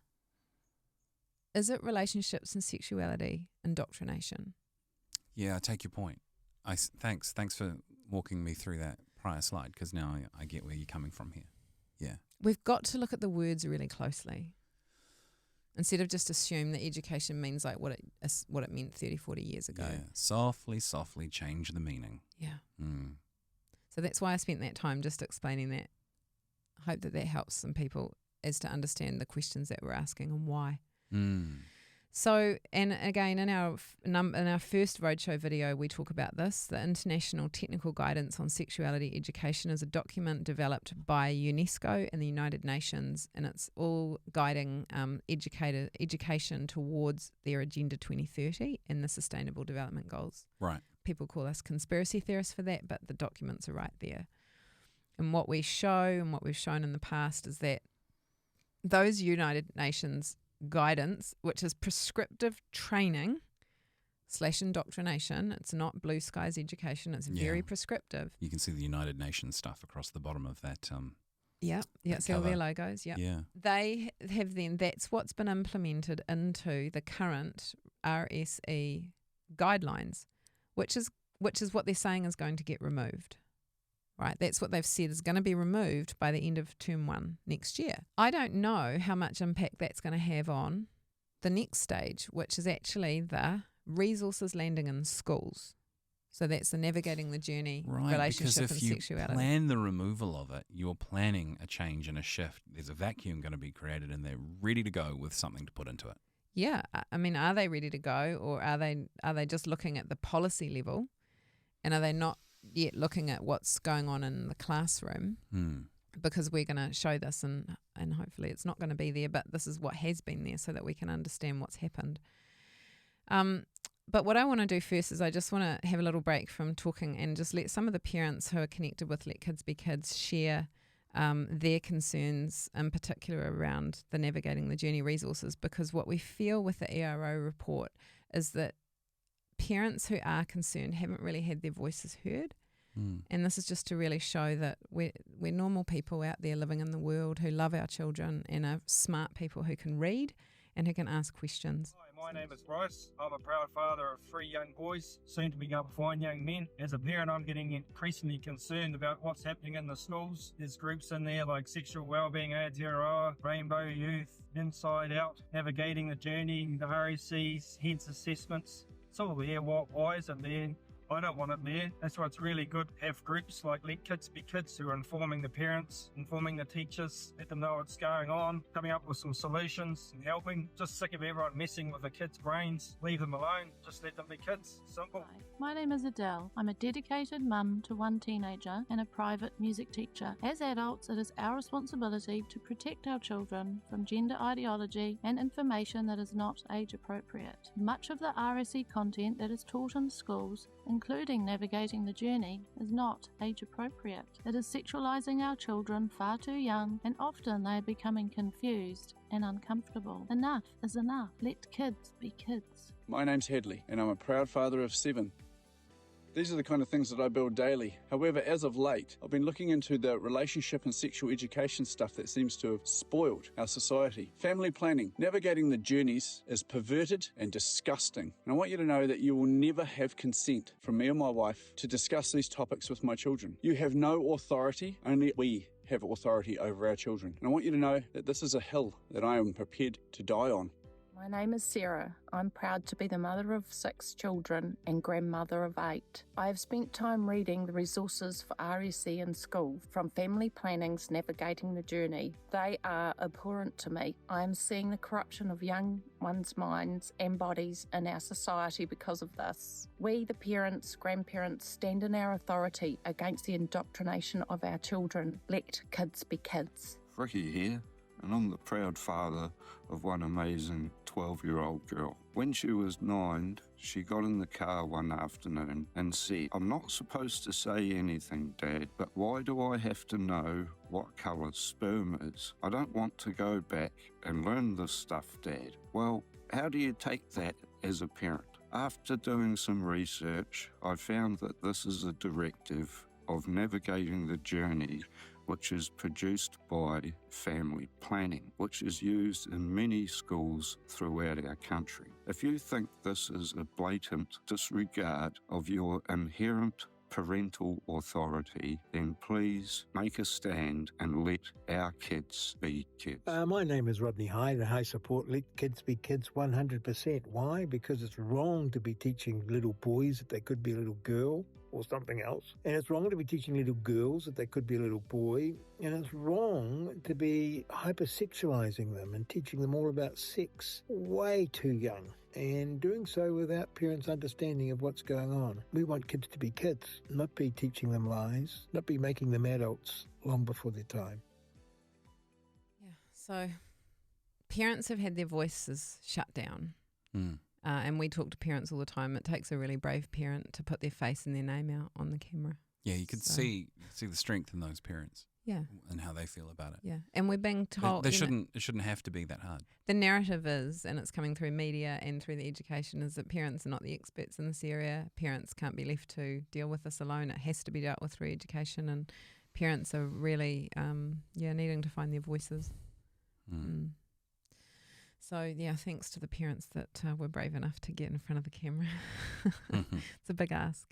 S2: is it relationships and sexuality indoctrination?
S1: Yeah, I take your point. Thanks for walking me through that prior slide, because now I get where you're coming from here. Yeah.
S2: We've got to look at the words really closely instead of just assume that education means like what it meant 30, 40 years ago.
S1: Yeah. Softly change the meaning.
S2: Yeah.
S1: Mm.
S2: So that's why I spent that time just explaining that. I hope that helps some people as to understand the questions that we're asking and why.
S1: Mm.
S2: So, and again, in our first roadshow video, we talk about this. The International Technical Guidance on Sexuality Education is a document developed by UNESCO and the United Nations, and it's all guiding education towards their Agenda 2030 and the Sustainable Development Goals.
S1: Right.
S2: People call us conspiracy theorists for that, but the documents are right there. And what we show and what we've shown in the past is that those United Nations guidance, which is prescriptive training / indoctrination. It's not blue skies education. It's very prescriptive.
S1: You can see the United Nations stuff across the bottom of that.
S2: See all their logos.
S1: Yeah.
S2: They have that's what's been implemented into the current RSE guidelines, which is what they're saying is going to get removed. Right, that's what they've said is going to be removed by the end of term 1 next year. I don't know how much impact that's going to have on the next stage, which is actually the resources landing in schools. So that's the navigating the journey, relationship and sexuality.
S1: Because if you plan the removal of it, you're planning a change and a shift. There's a vacuum going to be created and they're ready to go with something to put into it.
S2: Yeah, I mean, are they ready to go, or are they just looking at the policy level, and are they not yet looking at what's going on in the classroom? Because we're going to show this and hopefully it's not going to be there, but this is what has been there so that we can understand what's happened. But what I want to do first is I just want to have a little break from talking and just let some of the parents who are connected with Let Kids Be Kids share their concerns, in particular around the Navigating the Journey resources, because what we feel with the ERO report is that parents who are concerned haven't really had their voices heard. And this is just to really show that we're normal people out there living in the world who love our children and are smart people who can read and who can ask questions.
S3: Hi, my name is Bryce. I'm a proud father of 3 young boys, soon to become 5 young men. As a parent, I'm getting increasingly concerned about what's happening in the schools. There's groups in there like Sexual Wellbeing Aotearoa, Rainbow Youth, Inside Out, Navigating the Journey, the RECs, heads assessments. It's all there. Why is it there? I don't want it there. That's why it's really good to have groups like Let Kids Be Kids who are informing the parents, informing the teachers, let them know what's going on, coming up with some solutions and helping. Just sick of everyone messing with the kids' brains. Leave them alone. Just let them be kids. Simple.
S4: Hi, my name is Adele. I'm a dedicated mum to 1 teenager and a private music teacher. As adults, it is our responsibility to protect our children from gender ideology and information that is not age appropriate. Much of the RSE content that is taught in schools, including Navigating the Journey, is not age appropriate. It is sexualizing our children far too young, and often they are becoming confused and uncomfortable. Enough is enough. Let kids be kids.
S5: My name's Hedley, and I'm a proud father of 7. These are the kind of things that I build daily. However, as of late, I've been looking into the relationship and sexual education stuff that seems to have spoiled our society. Family planning, navigating the journeys is perverted and disgusting. And I want you to know that you will never have consent from me or my wife to discuss these topics with my children. You have no authority, only we have authority over our children. And I want you to know that this is a hill that I am prepared to die on.
S6: My name is Sarah. I'm proud to be the mother of 6 children and grandmother of 8. I have spent time reading the resources for RSE in school, from Family Planning's Navigating the Journey. They are abhorrent to me. I am seeing the corruption of young ones' minds and bodies in our society because of this. We, the parents, grandparents, stand in our authority against the indoctrination of our children. Let kids be kids.
S7: Ricky here, and I'm the proud father of one amazing 12-year-old girl. When she was 9, she got in the car one afternoon and said, "I'm not supposed to say anything, Dad, but why do I have to know what colour sperm is? I don't want to go back and learn this stuff, Dad." Well, how do you take that as a parent? After doing some research, I found that this is a directive of navigating the journey which is produced by family planning, which is used in many schools throughout our country. If you think this is a blatant disregard of your inherent parental authority, then please make a stand and let our kids be kids.
S8: My name is Rodney Hyde, and I support Let Kids Be Kids 100%. Why? Because it's wrong to be teaching little boys that they could be a little girl or something else. And it's wrong to be teaching little girls that they could be a little boy. And it's wrong to be hypersexualizing them and teaching them all about sex way too young, and doing so without parents' understanding of what's going on. We want kids to be kids, not be teaching them lies, not be making them adults long before their time.
S2: Yeah. So parents have had their voices shut down. And we talk to parents all the time. It takes a really brave parent to put their face and their name out on the camera.
S1: Yeah, you could see the strength in those parents.
S2: Yeah.
S1: And how they feel about it.
S2: Yeah. And we're being told
S1: It shouldn't have to be that hard.
S2: The narrative is, and it's coming through media and through the education, is that parents are not the experts in this area. Parents can't be left to deal with this alone. It has to be dealt with through education, and parents are really needing to find their voices. So, yeah, thanks to the parents that were brave enough to get in front of the camera. It's a big ask,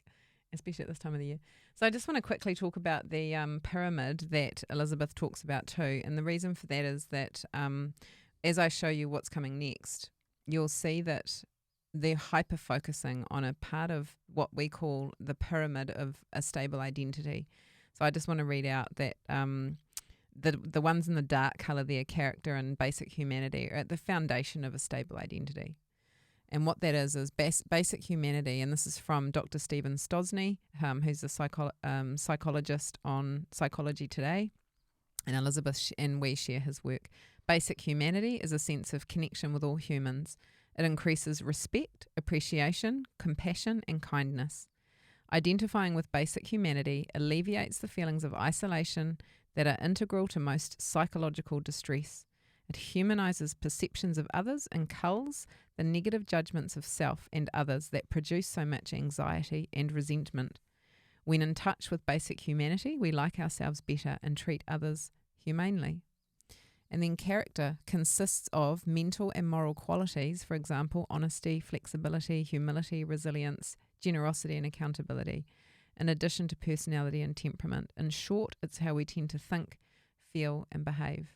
S2: especially at this time of the year. So I just want to quickly talk about the pyramid that Elisabeth talks about too. And the reason for that is that as I show you what's coming next, you'll see that they're hyper-focusing on a part of what we call the pyramid of a stable identity. So I just want to read out that the ones in the dark colour there, character and basic humanity, are at the foundation of a stable identity. And what that is basic humanity, and this is from Dr. Stephen Stosny, who's a psychologist on Psychology Today, and Elisabeth and we share his work. Basic humanity is a sense of connection with all humans. It increases respect, appreciation, compassion and kindness. Identifying with basic humanity alleviates the feelings of isolation that are integral to most psychological distress. It humanizes perceptions of others and culls the negative judgments of self and others that produce so much anxiety and resentment. When in touch with basic humanity, we like ourselves better and treat others humanely. And then character consists of mental and moral qualities, for example, honesty, flexibility, humility, resilience, generosity and accountability, in addition to personality and temperament. In short, it's how we tend to think, feel and behave.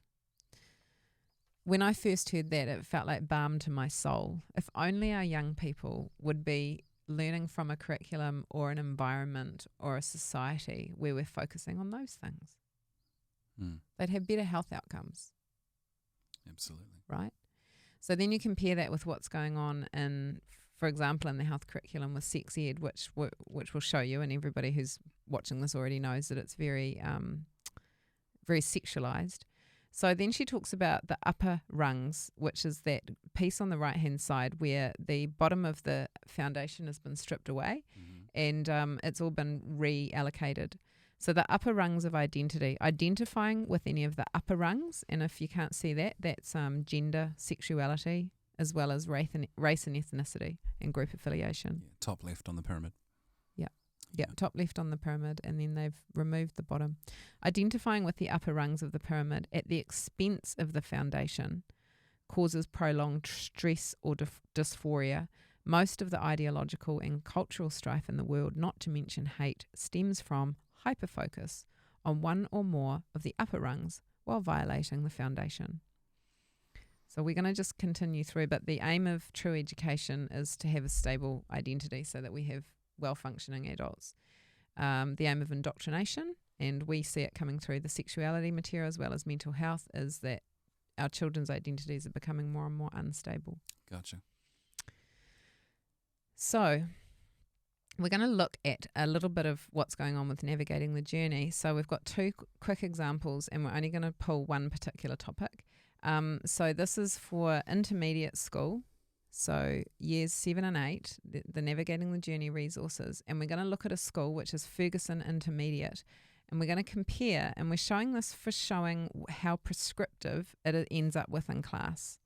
S2: When I first heard that, it felt like balm to my soul. If only our young people would be learning from a curriculum or an environment or a society where we're focusing on those things. They'd have better health outcomes.
S1: Absolutely.
S2: Right? So then you compare that with what's going on in, for example, in the health curriculum with sex ed, which will show you, and everybody who's watching this already knows that it's very, very sexualized. So then she talks about the upper rungs, which is that piece on the right-hand side where the bottom of the foundation has been stripped away and it's all been reallocated. So the upper rungs of identity, identifying with any of the upper rungs, and if you can't see that, that's gender, sexuality, as well as race and ethnicity and group affiliation.
S1: Yeah, top left on the pyramid.
S2: Yeah, top left on the pyramid, and then they've removed the bottom. Identifying with the upper rungs of the pyramid at the expense of the foundation causes prolonged stress or dysphoria. Most of the ideological and cultural strife in the world, not to mention hate, stems from hyperfocus on one or more of the upper rungs while violating the foundation. So we're going to just continue through, but the aim of true education is to have a stable identity so that we have well-functioning adults. The aim of indoctrination, and we see it coming through the sexuality material as well as mental health, is that our children's identities are becoming more and more unstable.
S1: Gotcha.
S2: So we're going to look at a little bit of what's going on with navigating the journey. So we've got two quick examples, and we're only going to pull one particular topic. So this is for intermediate school, so years 7 and 8, the Navigating the Journey resources. And we're going to look at a school which is Ferguson Intermediate. And we're going to compare, and we're showing this for showing how prescriptive it ends up with in class,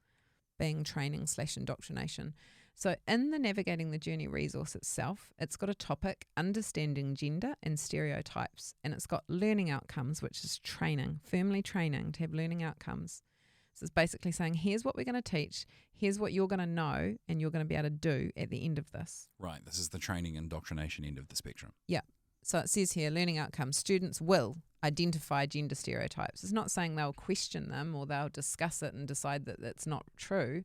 S2: being training/indoctrination. So in the Navigating the Journey resource itself, it's got a topic, understanding gender and stereotypes, and it's got learning outcomes, which is training, firmly training to have learning outcomes. So it's basically saying, here's what we're going to teach, here's what you're going to know, and you're going to be able to do at the end of this.
S1: Right, this is the training indoctrination end of the spectrum.
S2: Yeah. So it says here, learning outcomes, students will identify gender stereotypes. It's not saying they'll question them or they'll discuss it and decide that it's not true.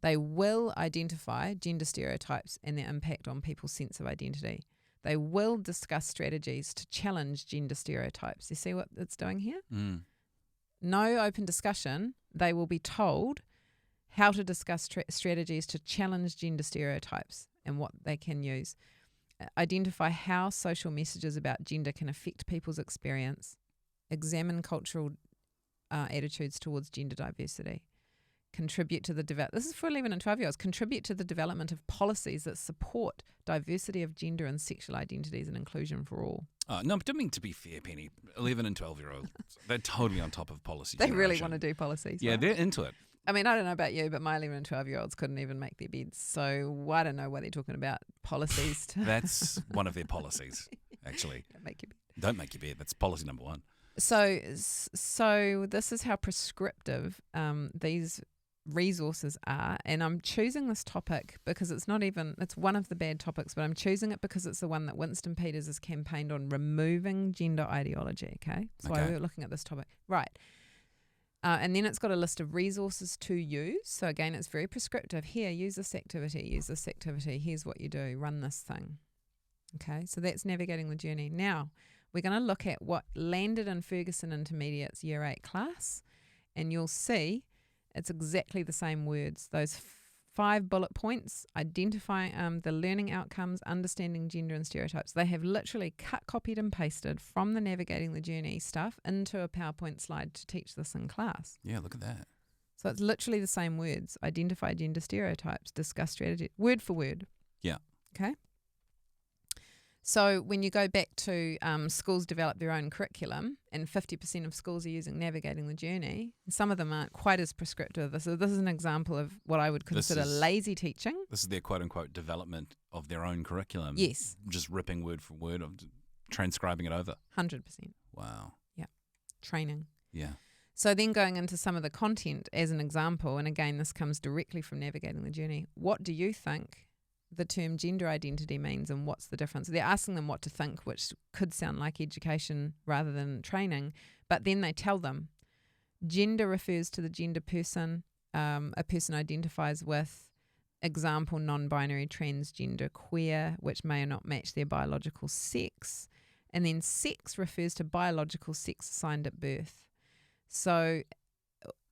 S2: They will identify gender stereotypes and their impact on people's sense of identity. They will discuss strategies to challenge gender stereotypes. You see what it's doing here? No open discussion. They will be told how to discuss strategies to challenge gender stereotypes and what they can use. Identify how social messages about gender can affect people's experience. Examine cultural attitudes towards gender diversity. Contribute to the this is for 11 and 12-year-olds. Contribute to the development of policies that support diversity of gender and sexual identities and inclusion for all.
S1: No, I don't mean to be fair, Penny. 11 and 12-year-olds, they're totally on top of policy.
S2: They really want to do policies.
S1: Yeah,
S2: right?
S1: they're into it.
S2: I mean, I don't know about you, but my 11 and 12-year-olds couldn't even make their beds. So I don't know what they're talking about policies.
S1: That's one of their policies, actually.
S2: Don't make your bed.
S1: Don't make your bed. That's policy number 1.
S2: So this is how prescriptive these resources are, and I'm choosing this topic because it's one of the bad topics, but I'm choosing it because it's the one that Winston Peters has campaigned on, removing gender ideology. Okay, that's why we're looking at this topic, right? And then it's got a list of resources to use. So again, it's very prescriptive. Here, use this activity, here's what you do, run this thing. Okay, so that's navigating the journey. Now we're going to look at what landed in Ferguson Intermediate's Year 8 class, and you'll see it's exactly the same words. Those 5 bullet points, identifying the learning outcomes, understanding gender and stereotypes. They have literally cut, copied and pasted from the Navigating the Journey stuff into a PowerPoint slide to teach this in class.
S1: Yeah, look at that.
S2: So it's literally the same words. Identify gender stereotypes, discuss strategy, word for word.
S1: Yeah.
S2: Okay. So when you go back to schools develop their own curriculum, and 50% of schools are using Navigating the Journey, some of them aren't quite as prescriptive. So this is an example of what I would consider lazy teaching.
S1: This is their quote-unquote development of their own curriculum.
S2: Yes.
S1: Just ripping word for word, of transcribing it over.
S2: 100%.
S1: Wow.
S2: Yeah. Training.
S1: Yeah.
S2: So then going into some of the content as an example, and again, this comes directly from Navigating the Journey. What do you think the term gender identity means, and what's the difference? They're asking them what to think, which could sound like education rather than training, but then they tell them gender refers to the gender person a person identifies with, example, non-binary, transgender, queer, which may or not match their biological sex, and then sex refers to biological sex assigned at birth. So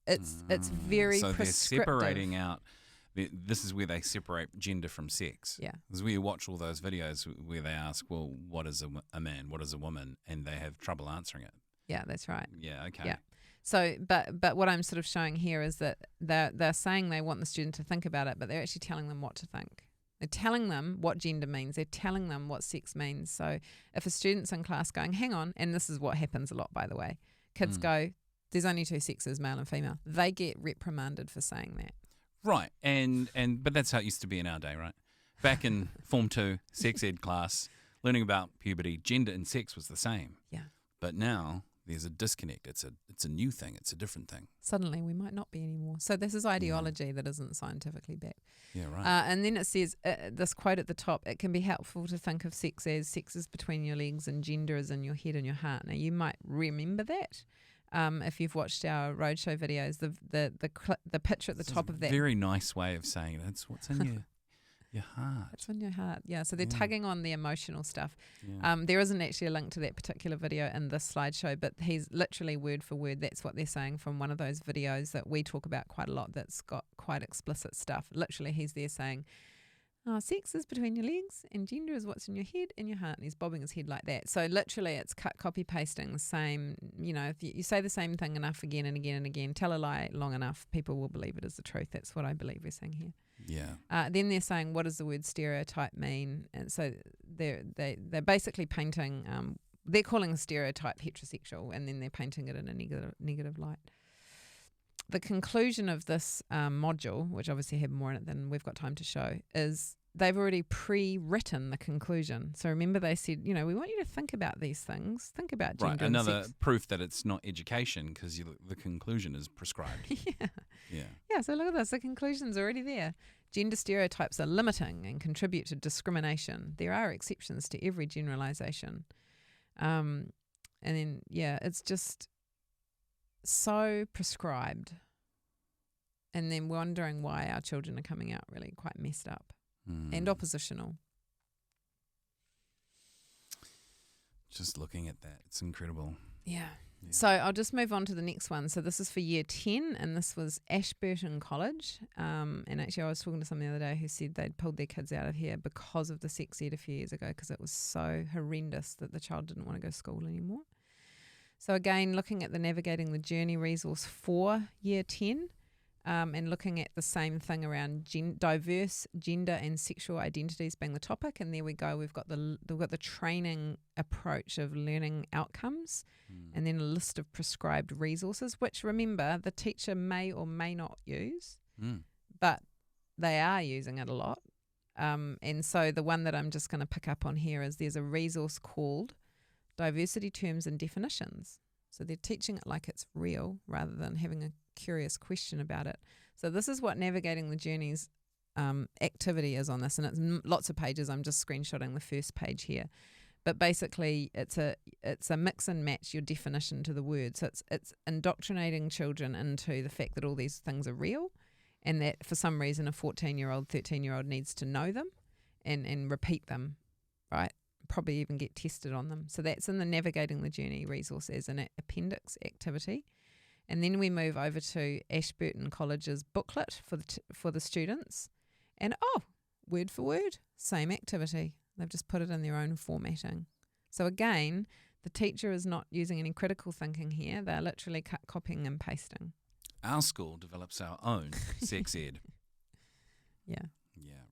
S2: it's very
S1: so
S2: prescriptive.
S1: They're separating out. This is where they separate gender from sex.
S2: Yeah.
S1: This is where you watch all those videos where they ask, well, what is a man? What is a woman? And they have trouble answering it.
S2: Yeah, that's right.
S1: Yeah, okay.
S2: Yeah. So, but what I'm sort of showing here is that they're saying they want the student to think about it, but they're actually telling them what to think. They're telling them what gender means. They're telling them what sex means. So if a student's in class going, hang on, and this is what happens a lot, by the way, kids go, there's only 2 sexes, male and female. They get reprimanded for saying that.
S1: Right, but that's how it used to be in our day, right? Back in Form 2, sex ed class, learning about puberty, gender and sex was the same.
S2: Yeah.
S1: But now there's a disconnect. It's a new thing. It's a different thing.
S2: Suddenly we might not be anymore. So this is ideology that isn't scientifically backed.
S1: Yeah, right.
S2: And then it says, this quote at the top, it can be helpful to think of sex as sex is between your legs and gender is in your head and your heart. Now you might remember that. If you've watched our roadshow videos, the picture at the top of that.
S1: Very nice way of saying it. It's what's in your heart.
S2: It's in your heart, yeah. So they're tugging on the emotional stuff.
S1: Yeah.
S2: There isn't actually a link to that particular video in this slideshow, but he's literally word for word. That's what they're saying from one of those videos that we talk about quite a lot that's got quite explicit stuff. Literally, he's there saying, Sex is between your legs and gender is what's in your head and your heart. And he's bobbing his head like that. So literally it's copy pasting the same, if you say the same thing enough again and again and again, tell a lie long enough, people will believe it is the truth. That's what I believe we're saying here.
S1: Yeah.
S2: Then they're saying, what does the word stereotype mean? And so they're basically painting, they're calling a stereotype heterosexual, and then they're painting it in a negative light. The conclusion of this module, which obviously have more in it than we've got time to show, is they've already pre-written the conclusion. So remember they said, we want you to think about these things. Think about gender
S1: Right,
S2: and
S1: another
S2: sex.
S1: proof that it's not education because the conclusion is prescribed.
S2: Yeah, so look at this. The conclusion's already there. Gender stereotypes are limiting and contribute to discrimination. There are exceptions to every generalisation. And then, it's just so prescribed, and then wondering why our children are coming out really quite messed up and oppositional.
S1: Just looking at that, it's incredible.
S2: Yeah. So I'll just move on to the next one. So this is for year 10, and this was Ashburton College. And actually I was talking to someone the other day who said they'd pulled their kids out of here because of the sex ed a few years ago, because it was so horrendous that the child didn't want to go to school anymore. So again, looking at the Navigating the Journey resource for year 10, and looking at the same thing around diverse gender and sexual identities being the topic. And there we go. We've got the training approach of learning outcomes, and then a list of prescribed resources, which, remember, the teacher may or may not use, but they are using it a lot. And so the one that I'm just going to pick up on here is there's a resource called Diversity Terms and Definitions. So they're teaching it like it's real rather than having a curious question about it. So this is what Navigating the Journey's activity is on this, and it's lots of pages. I'm just screenshotting the first page here. But basically it's a mix and match your definition to the word. So it's indoctrinating children into the fact that all these things are real, and that for some reason a 14-year-old, 13-year-old needs to know them and repeat them, right? Probably even get tested on them. So that's in the Navigating the Journey resource as an appendix activity. And then we move over to Ashburton College's booklet for the students. And word for word, same activity. They've just put it in their own formatting. So again, the teacher is not using any critical thinking here. They're literally copying and pasting.
S1: Our school develops our own sex ed.
S2: Yeah,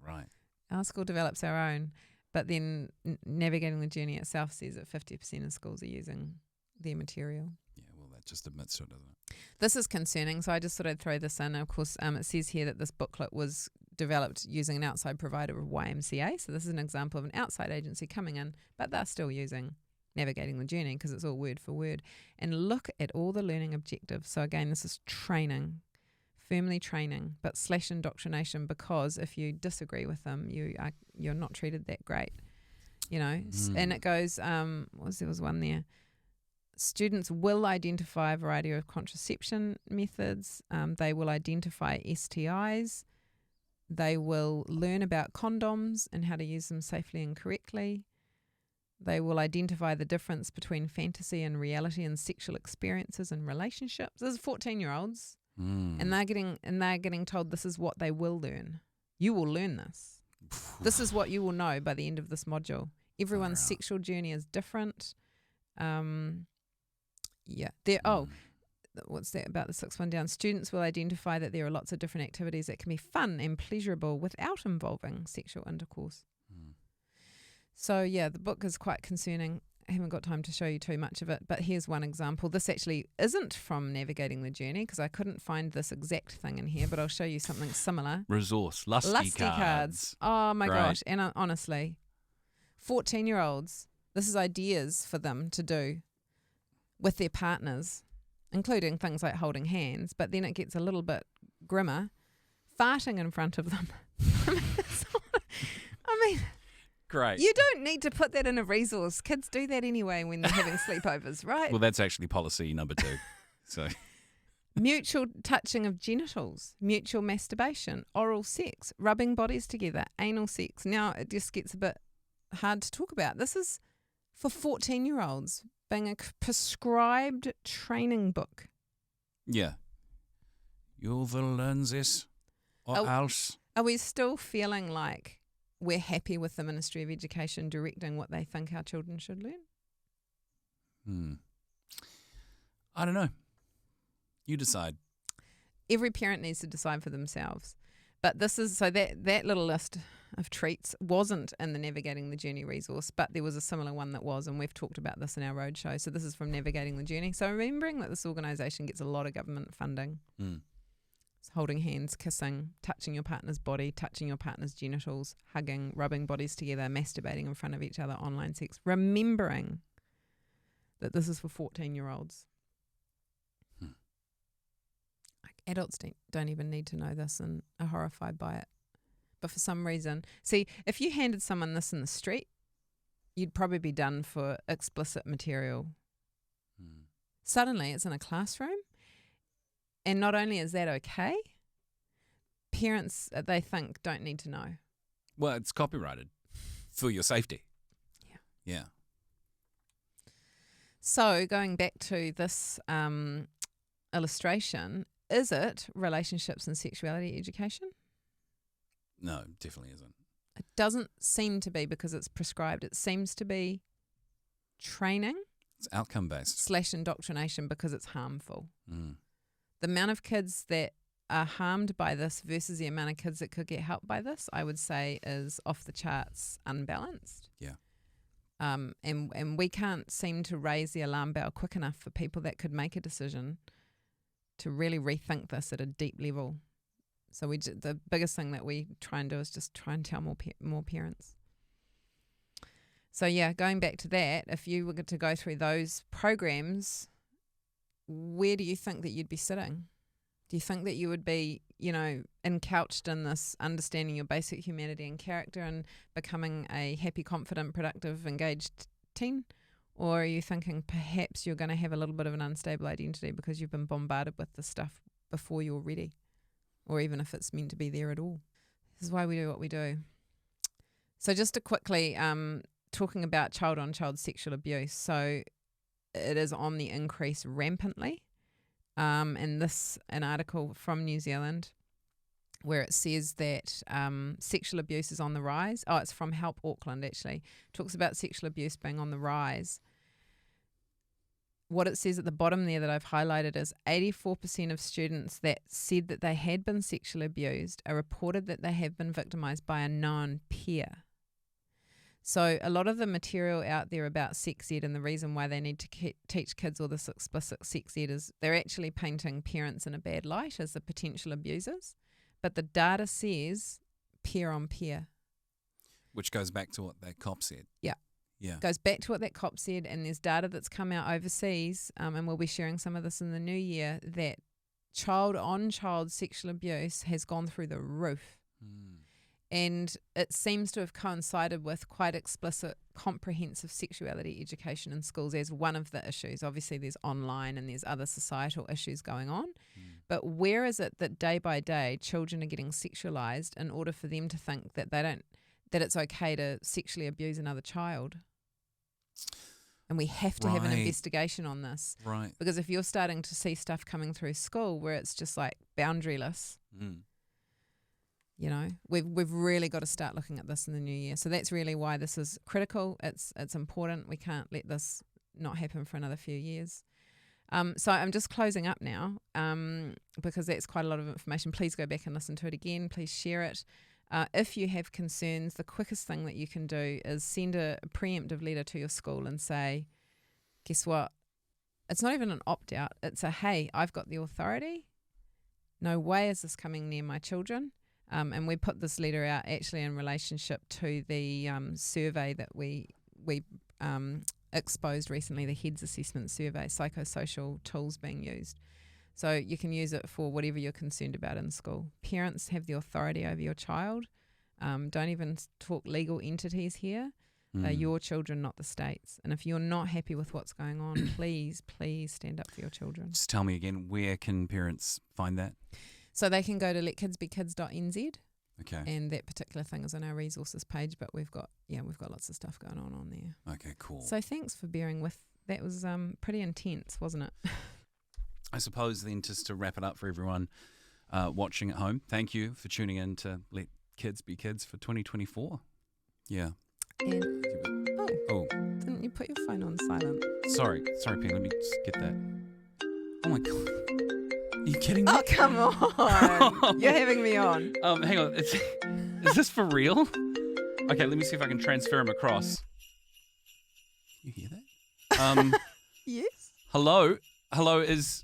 S1: right.
S2: Our school develops our own. But then Navigating the Journey itself says that 50% of schools are using their material. Yeah,
S1: well, that just admits to it, doesn't it?
S2: This is concerning, so I just thought I'd throw this in. Of course, it says here that this booklet was developed using an outside provider of YMCA. So this is an example of an outside agency coming in, but they're still using Navigating the Journey because it's all word for word. And look at all the learning objectives. So again, this is training. Firmly training, but / indoctrination, because if you disagree with them, you're not treated that great, And it goes, there was one there. Students will identify a variety of contraception methods. They will identify STIs. They will learn about condoms and how to use them safely and correctly. They will identify the difference between fantasy and reality and sexual experiences and relationships. This is 14-year-olds. And they're getting told this is what they will learn. You will learn this. This is what you will know by the end of this module. Everyone's sexual journey is different. What's that about the sixth one down? Students will identify that there are lots of different activities that can be fun and pleasurable without involving sexual intercourse. So the book is quite concerning. I haven't got time to show you too much of it, but here's one example. This actually isn't from Navigating the Journey because I couldn't find this exact thing in here, but I'll show you something similar.
S1: Resource, lusty cards.
S2: Oh my gosh. And honestly, 14-year-olds, this is ideas for them to do with their partners, including things like holding hands, but then it gets a little bit grimmer, farting in front of them. I mean...
S1: Great.
S2: You don't need to put that in a resource. Kids do that anyway when they're having sleepovers, right?
S1: Well, that's actually policy number 2. So,
S2: mutual touching of genitals, mutual masturbation, oral sex, rubbing bodies together, anal sex. Now it just gets a bit hard to talk about. This is for 14-year-olds being a prescribed training book.
S1: Yeah. You will learn this or else.
S2: Are we still feeling like we're happy with the Ministry of Education directing what they think our children should learn?
S1: I don't know. You decide.
S2: Every parent needs to decide for themselves. But this is, so that little list of treats wasn't in the Navigating the Journey resource, but there was a similar one that was, and we've talked about this in our roadshow. So this is from Navigating the Journey. So remembering that this organisation gets a lot of government funding. It's holding hands, kissing, touching your partner's body, touching your partner's genitals, hugging, rubbing bodies together, masturbating in front of each other, online sex. Remembering that this is for 14-year-olds. Adults don't even need to know this and are horrified by it. But for some reason, see, if you handed someone this in the street, you'd probably be done for explicit material. Suddenly it's in a classroom, and not only is that okay, parents, they think, don't need to know.
S1: Well, it's copyrighted for your safety. Yeah.
S2: So going back to this illustration, is it Relationships and Sexuality Education?
S1: No, definitely isn't.
S2: It doesn't seem to be, because it's prescribed. It seems to be training.
S1: It's outcome-based.
S2: / indoctrination, because it's harmful. The amount of kids that are harmed by this versus the amount of kids that could get helped by this, I would say, is off the charts unbalanced.
S1: Yeah.
S2: And we can't seem to raise the alarm bell quick enough for people that could make a decision to really rethink this at a deep level. So the biggest thing that we try and do is just try and tell more parents. So yeah, going back to that, if you were to go through those programs, where do you think that you'd be sitting? Do you think that you would be, encouched in this understanding your basic humanity and character and becoming a happy, confident, productive, engaged teen? Or are you thinking perhaps you're going to have a little bit of an unstable identity because you've been bombarded with this stuff before you're ready, or even if it's meant to be there at all? This is why we do what we do. So just to quickly, talking about child-on-child sexual abuse. So it is on the increase rampantly. And this, an article from New Zealand where it says that sexual abuse is on the rise. Oh, it's from Help Auckland, actually. Talks about sexual abuse being on the rise. What it says at the bottom there that I've highlighted is 84% of students that said that they had been sexually abused are reported that they have been victimised by a known peer. So a lot of the material out there about sex ed and the reason why they need to teach kids all this explicit sex ed is they're actually painting parents in a bad light as the potential abusers. But the data says peer on peer.
S1: Which goes back to what that cop said.
S2: Yeah.
S1: Yeah.
S2: Goes back to what that cop said, and there's data that's come out overseas, and we'll be sharing some of this in the new year, that child-on-child sexual abuse has gone through the roof. And it seems to have coincided with quite explicit, comprehensive sexuality education in schools as one of the issues. Obviously, there's online and there's other societal issues going on. But where is it that day by day children are getting sexualized in order for them to think that that it's okay to sexually abuse another child? And we have to have an investigation on this.
S1: Right.
S2: Because if you're starting to see stuff coming through school where it's just like boundaryless, we've really got to start looking at this in the new year. So that's really why this is critical. It's important. We can't let this not happen for another few years. So I'm just closing up now because that's quite a lot of information. Please go back and listen to it again. Please share it. If you have concerns, the quickest thing that you can do is send a preemptive letter to your school and say, guess what? It's not even an opt-out. It's a, hey, I've got the authority. No way is this coming near my children. And we put this letter out actually in relationship to the survey that we exposed recently, the HEADS assessment survey, psychosocial tools being used. So you can use it for whatever you're concerned about in school. Parents have the authority over your child. Don't even talk legal entities here. They're your children, not the state's. And if you're not happy with what's going on, please stand up for your children.
S1: Just tell me again, where can parents find that?
S2: So they can go to letkidsbekids.nz.
S1: Okay.
S2: And that particular thing is on our resources page, but we've got lots of stuff going on there.
S1: Okay, cool.
S2: So thanks for bearing with. That was pretty intense, wasn't it?
S1: I suppose then, just to wrap it up for everyone watching at home, thank you for tuning in to Let Kids Be Kids for 2024. Yeah.
S2: And
S1: Oh,
S2: didn't you put your phone on silent?
S1: sorry, Penny. Let me just get that. Oh my God. Are you kidding me?
S2: Oh, come on. You're having me on.
S1: Hang on. Is this for real? Okay, let me see if I can transfer him across. You hear that?
S2: Yes.
S1: Hello, is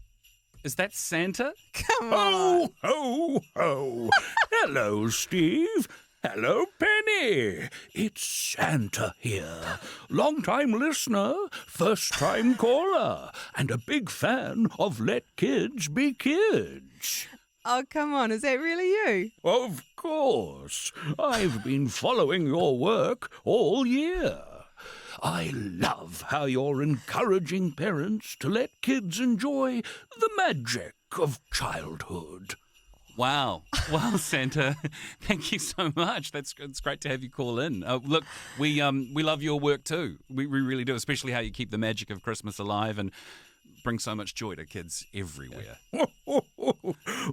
S1: that Santa?
S2: Come on.
S9: Ho, ho. Hello, Steve. Hello, Penny. It's Santa here. Long-time listener, first-time caller, and a big fan of Let Kids Be Kids.
S2: Oh, come on. Is that really you?
S9: Of course. I've been following your work all year. I love how you're encouraging parents to let kids enjoy the magic of childhood.
S1: Wow, Santa, thank you so much. It's great to have you call in. Look, we love your work too. We really do, especially how you keep the magic of Christmas alive and bring so much joy to kids everywhere.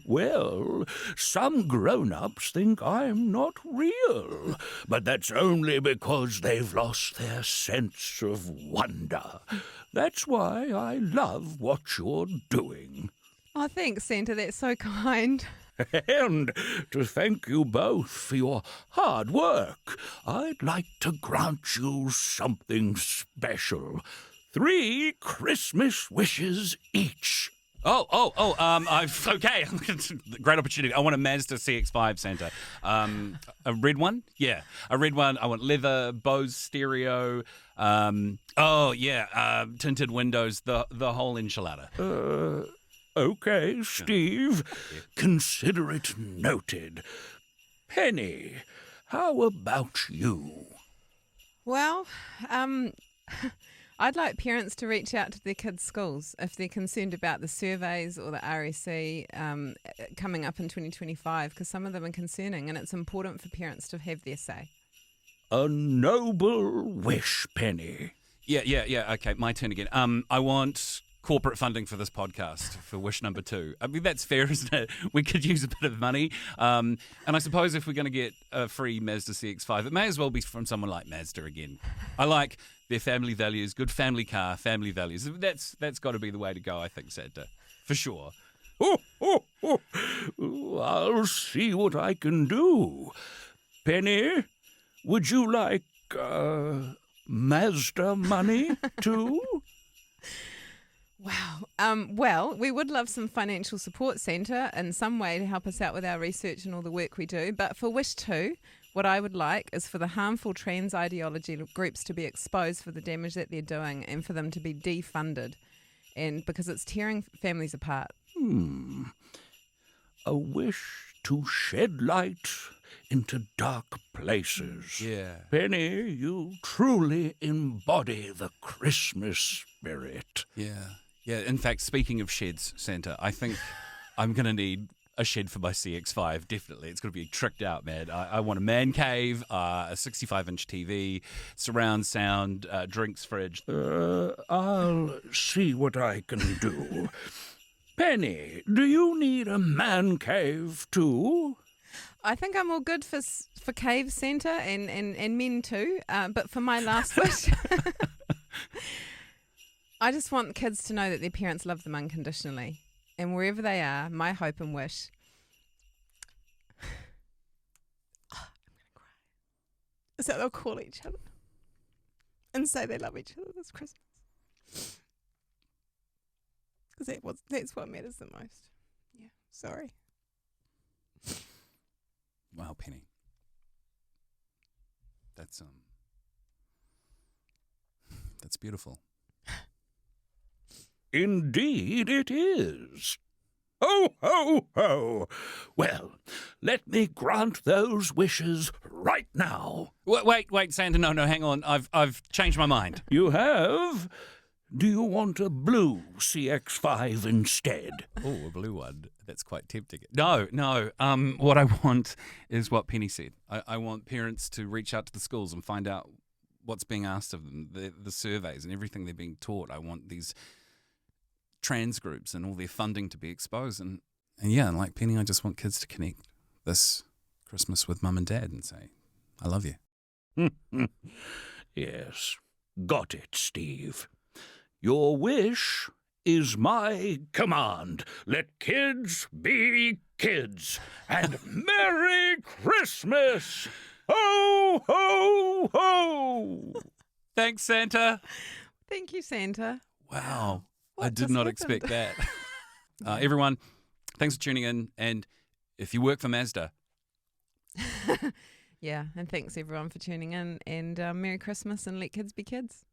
S9: Well, some grown-ups think I'm not real, but that's only because they've lost their sense of wonder. That's why I love what you're doing.
S2: Oh, thanks, Santa. That's so kind.
S9: And to thank you both for your hard work, I'd like to grant you something special. 3 Christmas wishes each.
S1: Okay. Great opportunity. I want a Mazda CX-5, Santa. A red one? Yeah, a red one. I want leather, Bose stereo. Tinted windows, the whole enchilada.
S9: Okay, Steve. Consider it noted. Penny, how about you?
S2: Well, I'd like parents to reach out to their kids' schools if they're concerned about the surveys or the RSE coming up in 2025, because some of them are concerning, and it's important for parents to have their say.
S9: A noble wish, Penny.
S1: Yeah. Okay, my turn again. I want corporate funding for this podcast for wish number 2. I mean, that's fair, isn't it? We could use a bit of money. And I suppose if we're going to get a free Mazda CX-5, it may as well be from someone like Mazda again. I like their family values, good family car, family values. That's got to be the way to go, I think, Santa. For sure.
S9: I'll see what I can do. Penny, would you like Mazda money too?
S2: Wow. Well, we would love some financial support, Santa, in some way to help us out with our research and all the work we do. But for Wish 2, what I would like is for the harmful trans ideology groups to be exposed for the damage that they're doing and for them to be defunded, and because it's tearing families apart.
S9: A wish to shed light into dark places.
S1: Yeah.
S9: Penny, you truly embody the Christmas spirit.
S1: Yeah. In fact, speaking of sheds, Santa, I think I'm going to need a shed for my CX-5, definitely. It's going to be tricked out, man. I want a man cave, a 65-inch TV, surround sound, drinks fridge.
S9: I'll see what I can do. Penny, do you need a man cave too?
S2: I think I'm all good for cave, Santa, and men too. But for my last wish, I just want kids to know that their parents love them unconditionally. And wherever they are, my hope and wish. I'm going to cry. Is that they'll call each other and say they love each other this Christmas. Because that's what matters the most. Yeah, sorry.
S1: Wow, Penny. That's beautiful.
S9: Indeed it is. Ho, ho, ho. Well, let me grant those wishes right now.
S1: Wait, Santa, no, hang on. I've changed my mind.
S9: You have? Do you want a blue CX-5 instead?
S1: Oh, a blue one. That's quite tempting. No. What I want is what Penny said. I want parents to reach out to the schools and find out what's being asked of them, the surveys and everything they're being taught. I want these trans groups and all their funding to be exposed. And like Penny, I just want kids to connect this Christmas with mum and dad and say, I love you.
S9: Yes, got it, Steve. Your wish is my command. Let kids be kids. And Merry Christmas! Ho, ho, ho!
S1: Thanks, Santa.
S2: Thank you, Santa.
S1: Wow. I
S2: What
S1: did
S2: just
S1: not
S2: happened?
S1: expect that. Everyone, thanks for tuning in. And if you work for Mazda,
S2: Yeah, and thanks everyone for tuning in, and Merry Christmas, and let kids be kids.